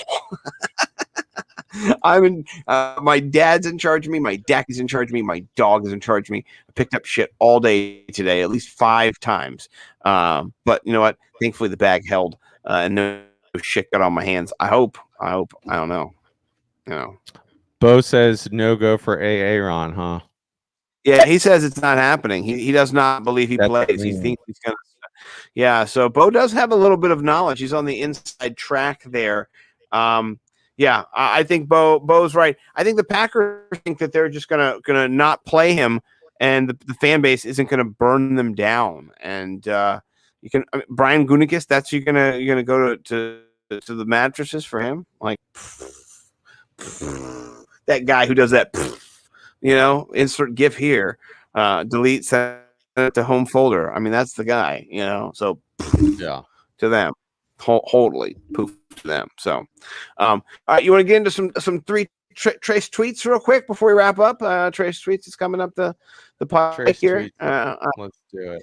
My dad's in charge of me. My Dackie's in charge of me. My dog is in charge of me. I picked up shit all day today, at least 5 times. But you know what? Thankfully, the bag held, and no shit got on my hands. I hope. I don't know. You know. Bo says no go for Aaron, huh? Yeah, he says it's not happening. He does not believe he plays. He thinks he's gonna. Yeah, so Bo does have a little bit of knowledge. He's on the inside track there. Yeah, I think Bo's right. I think the Packers think that they're just gonna not play him, and the fan base isn't gonna burn them down. And you can Brian Gutekunst. That's you're gonna go to the mattresses for him, like that guy who does that. Insert GIF here. Delete, send it to home folder. I mean, that's the guy. So yeah, to them. Totally poof to them. So, all right, you want to get into some Trace tweets real quick before we wrap up? Trace tweets is coming up the pike here. Let's do it.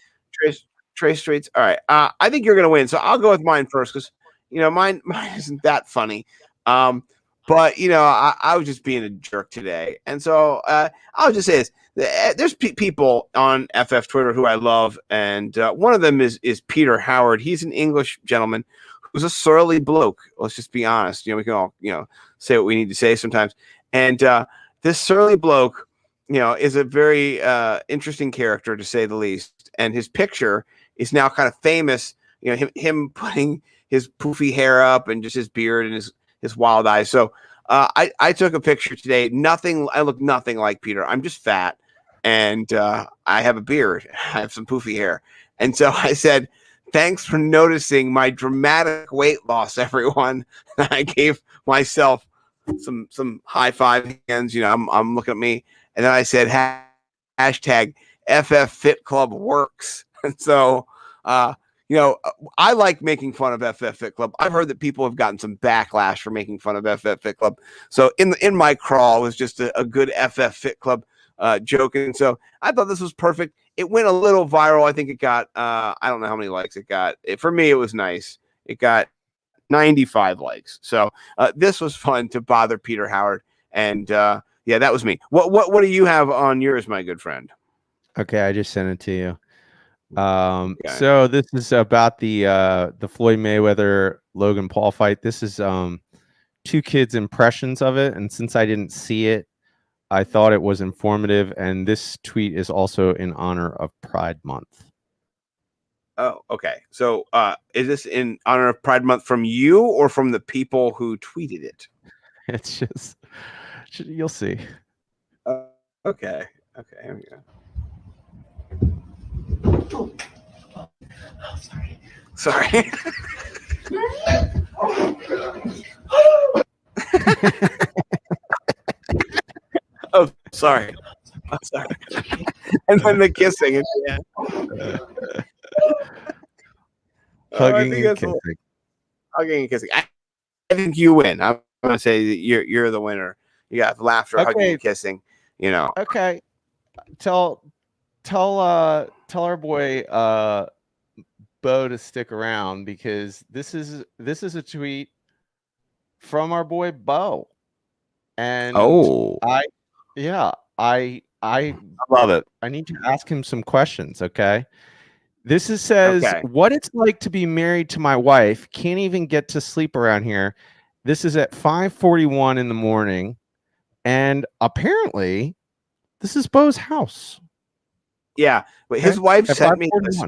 Trace tweets. All right. I think you're gonna win, so I'll go with mine first because mine isn't that funny. But I was just being a jerk today, and so I'll just say this: there's people on FF Twitter who I love, and one of them is Peter Howard. He's an English gentleman who's a surly bloke. Let's just be honest. We can all say what we need to say sometimes. And this surly bloke, is a very interesting character to say the least. And his picture is now kind of famous. Him putting his poofy hair up and just his beard and his wild eyes. So I took a picture today. I look nothing like Peter. I'm just fat, and I have a beard. I have some poofy hair. And so I said, thanks for noticing my dramatic weight loss, everyone. I gave myself some high five hands. I'm looking at me. And then I said, hashtag FF Fit Club works. And so, I like making fun of FF Fit Club. I've heard that people have gotten some backlash for making fun of FF Fit Club. So in my crawl was just a good FF Fit Club joke. And so I thought this was perfect. It went a little viral. I think it got, I don't know how many likes it got. For me, it was nice. It got 95 likes. So this was fun to bother Peter Howard. And yeah, that was me. What do you have on yours, my good friend? Okay, I just sent it to you. So this is about the Floyd Mayweather Logan Paul fight. This is 2 kids' impressions of it, and since I didn't see it, I thought it was informative. And this tweet is also in honor of Pride Month. Oh, okay. So is this in honor of Pride Month from you or from the people who tweeted it? It's just you'll see. Okay. Here we go. Oh, Sorry. Oh, sorry. I'm sorry. And then the kissing at the end. Hugging and kissing. Hugging and kissing. I think you win. I'm going to say that you're the winner. You got laughter, hugging, and kissing. Okay. Tell our boy Bo to stick around because this is a tweet from our boy Bo, and I love it. I need to ask him some questions. Okay, says what it's like to be married to my wife. Can't even get to sleep around here. This is at 5:41 in the morning, and apparently this is Bo's house. Yeah, but his wife sent me this.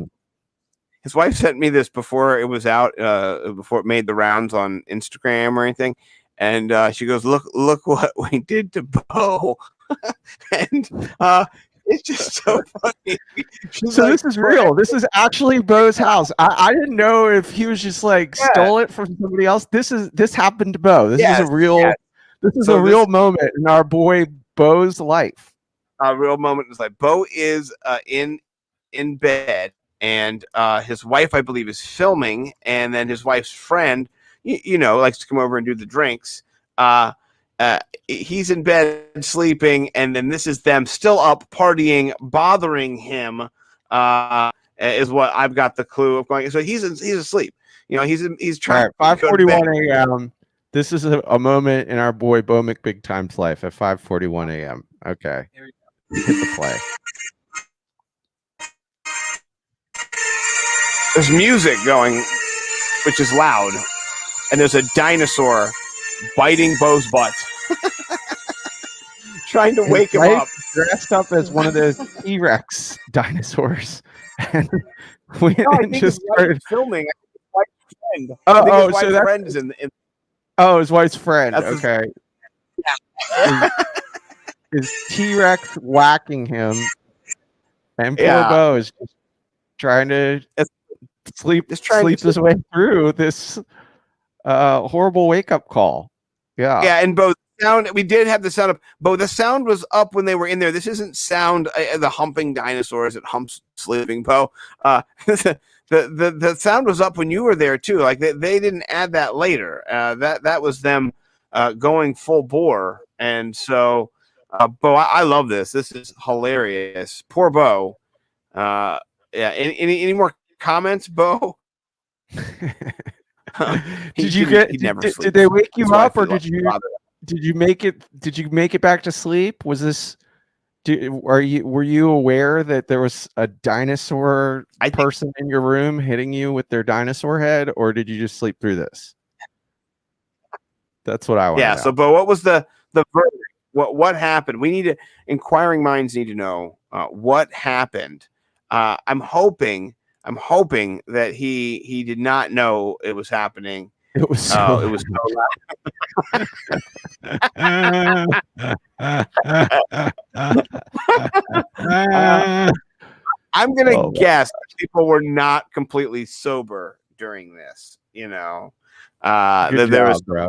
His wife sent me this before it was out, before it made the rounds on Instagram or anything. And she goes, look what we did to Bo. And it's just so funny. So this is real. This is actually Bo's house. I didn't know if he was just stole it from somebody else. This happened to Bo. This is a real this is a real moment in our boy Bo's life. A real moment is Bo is in bed, and his wife, I believe, is filming, and then his wife's friend, likes to come over and do the drinks. He's in bed sleeping, and then this is them still up partying, bothering him. Is what I've got the clue of going. So he's asleep. He's trying. All right, 5:41 a.m. This is a moment in our boy Bo McBig Time's life at 5:41 a.m. Okay, hit the play. There's music going, which is loud, and there's a dinosaur biting Bo's butt, trying to wake him up. Dressed up as one of those T-Rex dinosaurs, and we just started filming. So that friend is in. Oh, his wife's friend. That's okay. Is T-Rex whacking him, and poor Bo is just trying to sleep his way through this horrible wake-up call. Yeah, and Bo, sound, we did have the sound up. Bo, the sound was up when they were in there. This isn't sound the humping dinosaurs that humps sleeping Bo. The sound was up when you were there too. Like they didn't add that later. That was them going full bore. And so, Bo, I love this. This is hilarious. Poor Bo. Yeah. Any more comments, Bo? Did they wake you up, or did you make it back to sleep? Was this? Were you aware that there was a dinosaur person in your room hitting you with their dinosaur head, or did you just sleep through this? That's what I want. Yeah. So, Bo, what was the verdict? What happened? Inquiring minds need to know what happened. I'm hoping that he did not know it was happening. It was so it was so I'm gonna guess people were not completely sober during this. Good there was, job, bro.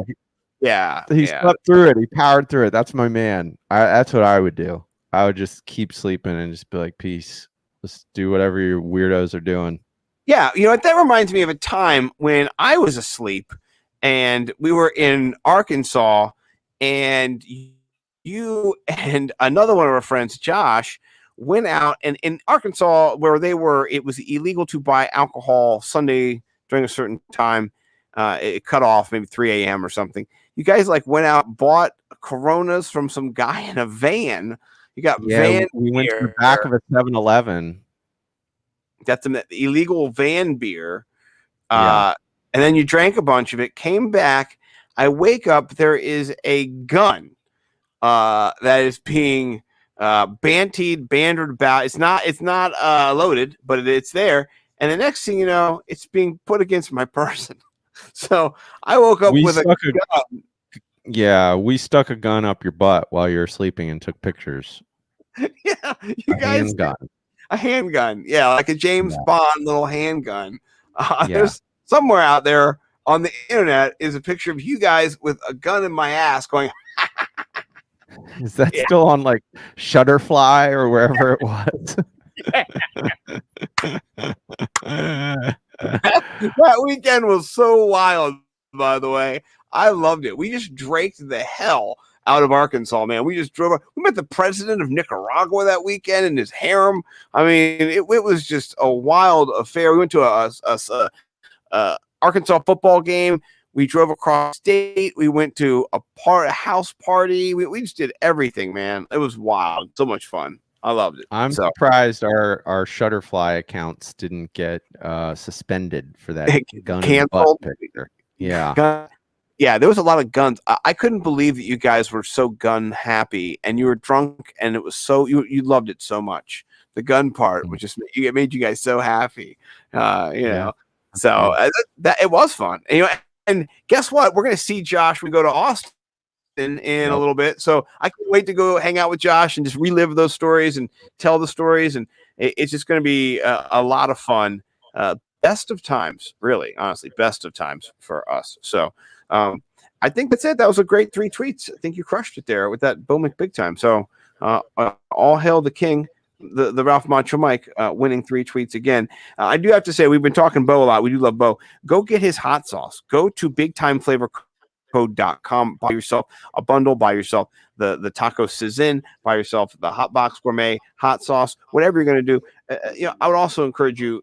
He slept through it. He powered through it. That's my man. That's what I would do. I would just keep sleeping and just be like, peace. Just do whatever your weirdos are doing. Yeah, that reminds me of a time when I was asleep and we were in Arkansas, and you and another one of our friends, Josh, went out, and in Arkansas where they were, it was illegal to buy alcohol Sunday during a certain time. It cut off maybe 3 a.m. or something. You guys went out, bought Coronas from some guy in a van. You got van. We went to the back of a 7-Eleven. Got some illegal van beer. And then you drank a bunch of it, came back. I wake up, there is a gun that is being bantered about. It's not loaded, but it's there. And the next thing you know, it's being put against my person. So I woke up with a gun. Yeah, we stuck a gun up your butt while you were sleeping and took pictures. Yeah, you guys. A handgun. Yeah, like a James Bond little handgun. There's somewhere out there on the internet is a picture of you guys with a gun in my ass going. Is that still on Shutterfly or wherever it was? That weekend was so wild, by the way. I loved it. We just draked the hell out of Arkansas, man. We just drove. We met the president of Nicaragua that weekend and his harem. I mean, it was just a wild affair. We went to a Arkansas football game. We drove across state. We went to a house party. We just did everything, man. It was wild. So much fun. I loved it. I'm surprised our Shutterfly accounts didn't get suspended for that gun canceled picture. Yeah. Yeah, there was a lot of guns. I couldn't believe that you guys were so gun happy, and you were drunk, and it was so you loved it so much. The gun part was just it made you guys so happy, know. So that it was fun. And guess what? We're gonna see Josh. We go to Austin in a little bit, so I can't wait to go hang out with Josh and just relive those stories and tell the stories. And it's just going to be a lot of fun. Best of times, really, honestly, best of times for us. So. I think that's it. That was a great 3 tweets. I think you crushed it there with that Bo McBig Time. So all hail the king. the Ralph Macho Mike winning 3 tweets again. I do have to say, we've been talking Bo a lot. We do love Bo. Go get his hot sauce. Go to bigtimeflavorcode.com. Buy yourself a bundle. Buy yourself the taco Cezanne. Buy yourself the Hot Box Gourmet hot sauce. Whatever you're going to do. I would also encourage you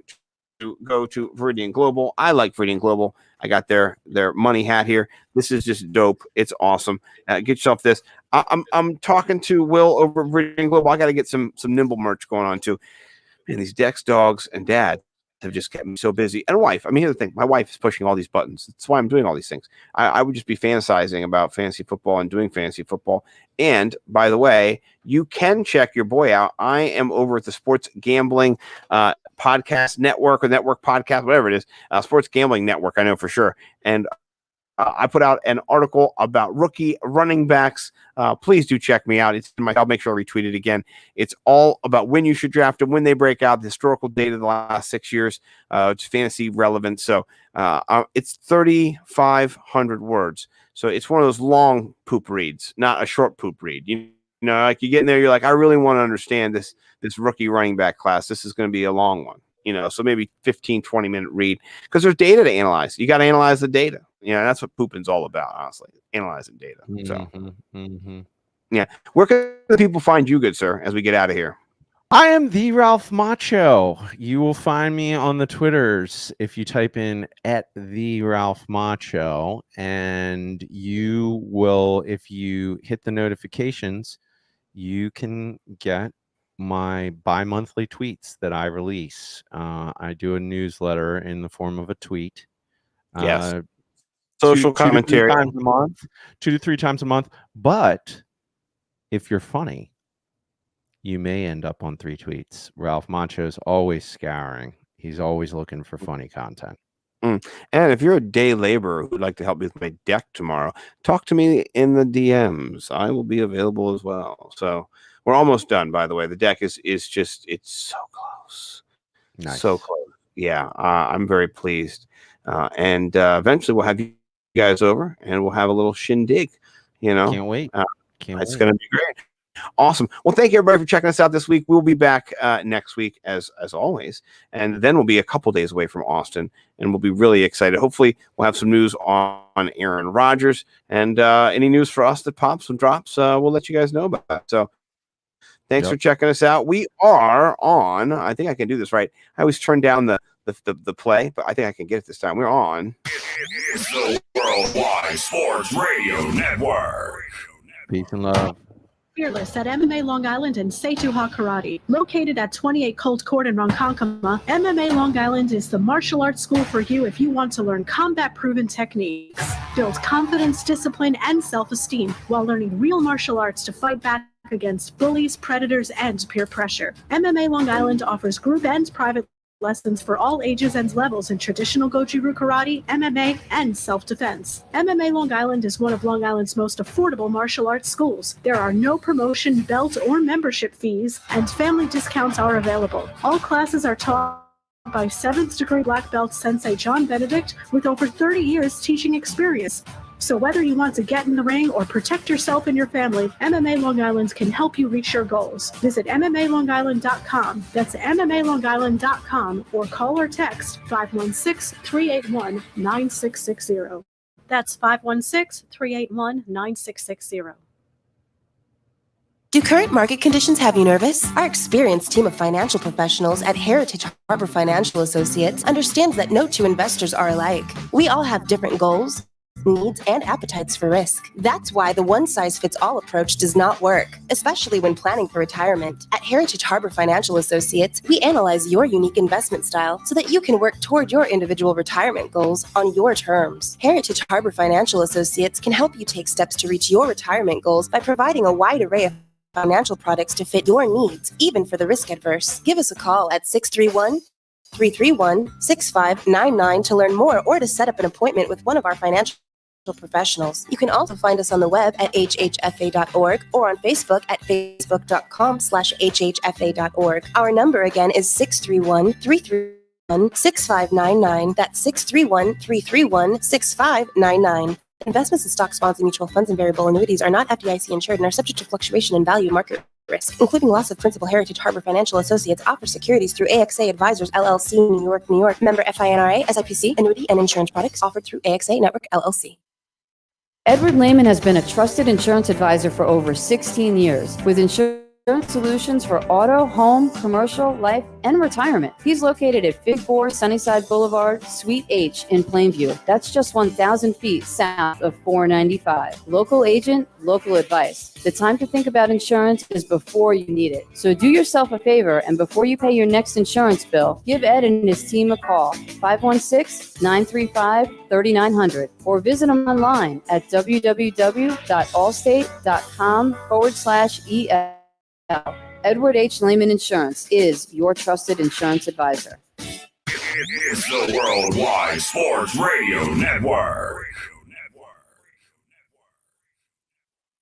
to go to Viridian Global. I like Viridian Global. I got their money hat here. This is just dope. It's awesome. Get yourself this. I'm talking to Will over at Viridian Global. I got to get some Nimble merch going on too. Man, these Dex dogs and dad have just kept me so busy. And wife. I mean, here's the thing. My wife is pushing all these buttons. That's why I'm doing all these things. I would just be fantasizing about fantasy football and doing fantasy football. And by the way, you can check your boy out. I am over at the Sports Gambling Podcast Network or Network Podcast, whatever it is. Sports Gambling Network, I know for sure. And I put out an article about rookie running backs. Please do check me out. I'll make sure I retweet it again. It's all about when you should draft them, when they break out, the historical data of the last 6 years. It's fantasy relevant. So it's 3,500 words. So it's one of those long poop reads, not a short poop read. You know, like you get in there, you're like, I really want to understand this rookie running back class. This is going to be a long one. So maybe 15, 20-minute read because there's data to analyze. You got to analyze the data. That's what pooping's all about, honestly, analyzing data. So, yeah. Where can the people find you, good sir, as we get out of here? I am the Ralph Macho. You will find me on the Twitters if you type in @the Ralph Macho, and you will, if you hit the notifications, you can get my bi-monthly tweets that I release. I do a newsletter in the form of a tweet. Yes. Social commentary. 2 to 3 times a month. But if you're funny, you may end up on 3 tweets. Ralph Macho is always scouring. He's always looking for funny content. And if you're a day laborer who'd like to help me with my deck tomorrow, talk to me in the DMs. I will be available as well. So we're almost done, by the way. The deck is just, it's so close. Nice. So close. Yeah, I'm very pleased. And eventually we'll have you guys over and we'll have a little shindig, Can't wait. It's going to be great. Awesome. Well, thank you everybody for checking us out this week. We'll be back next week as always, and then we'll be a couple days away from Austin, and we'll be really excited. Hopefully, we'll have some news on Aaron Rodgers, and any news for us that pops and drops, we'll let you guys know about that. So, thanks for checking us out. We are on. I think I can do this right. I always turn down the play, but I think I can get it this time. We're on. It's the Worldwide Sports Radio Network. Peace and love. Fearless at MMA Long Island and Seituha Karate. Located at 28 Colt Court in Ronkonkoma, MMA Long Island is the martial arts school for you if you want to learn combat-proven techniques, build confidence, discipline, and self-esteem while learning real martial arts to fight back against bullies, predators, and peer pressure. MMA Long Island offers group and private lessons for all ages and levels in traditional Goju-Ryu karate, MMA, and self-defense. MMA Long Island is one of Long Island's most affordable martial arts schools. There are no promotion, belt, or membership fees, and family discounts are available. All classes are taught by 7th degree black belt Sensei John Benedict with over 30 years teaching experience. So whether you want to get in the ring or protect yourself and your family, MMA Long Island can help you reach your goals. Visit MMALongIsland.com. That's MMALongIsland.com or call or text 516-381-9660. That's 516-381-9660. Do current market conditions have you nervous? Our experienced team of financial professionals at Heritage Harbor Financial Associates understands that no two investors are alike. We all have different goals, needs, and appetites for risk. That's why the one-size-fits-all approach does not work, especially when planning for retirement. At Heritage Harbor Financial Associates, we analyze your unique investment style so that you can work toward your individual retirement goals on your terms. Heritage Harbor Financial Associates can help you take steps to reach your retirement goals by providing a wide array of financial products to fit your needs, even for the risk-adverse. Give us a call at 631-331-6599 to learn more or to set up an appointment with one of our financial professionals. You can also find us on the web at hhfa.org or on Facebook at facebook.com/hhfa.org. Our number again is 631-331-6599. That's 631-331-6599. Investments in stocks, bonds, and mutual funds and variable annuities are not FDIC insured and are subject to fluctuation in value, market risk, including loss of principal. Heritage Harbor Financial Associates offers securities through AXA Advisors LLC, New York, New York. Member FINRA, SIPC. Annuity and insurance products offered through AXA Network LLC. Edward Lehman has been a trusted insurance advisor for over 16 years with insurance solutions for auto, home, commercial, life, and retirement. He's located at 54 Sunnyside Boulevard, Suite H in Plainview. That's just 1,000 feet south of 495. Local agent, local advice. The time to think about insurance is before you need it. So do yourself a favor, and before you pay your next insurance bill, give Ed and his team a call, 516-935-3900, or visit them online at www.allstate.com/EL. Edward H. Lehman Insurance is your trusted insurance advisor. It is the Worldwide Sports Radio Network.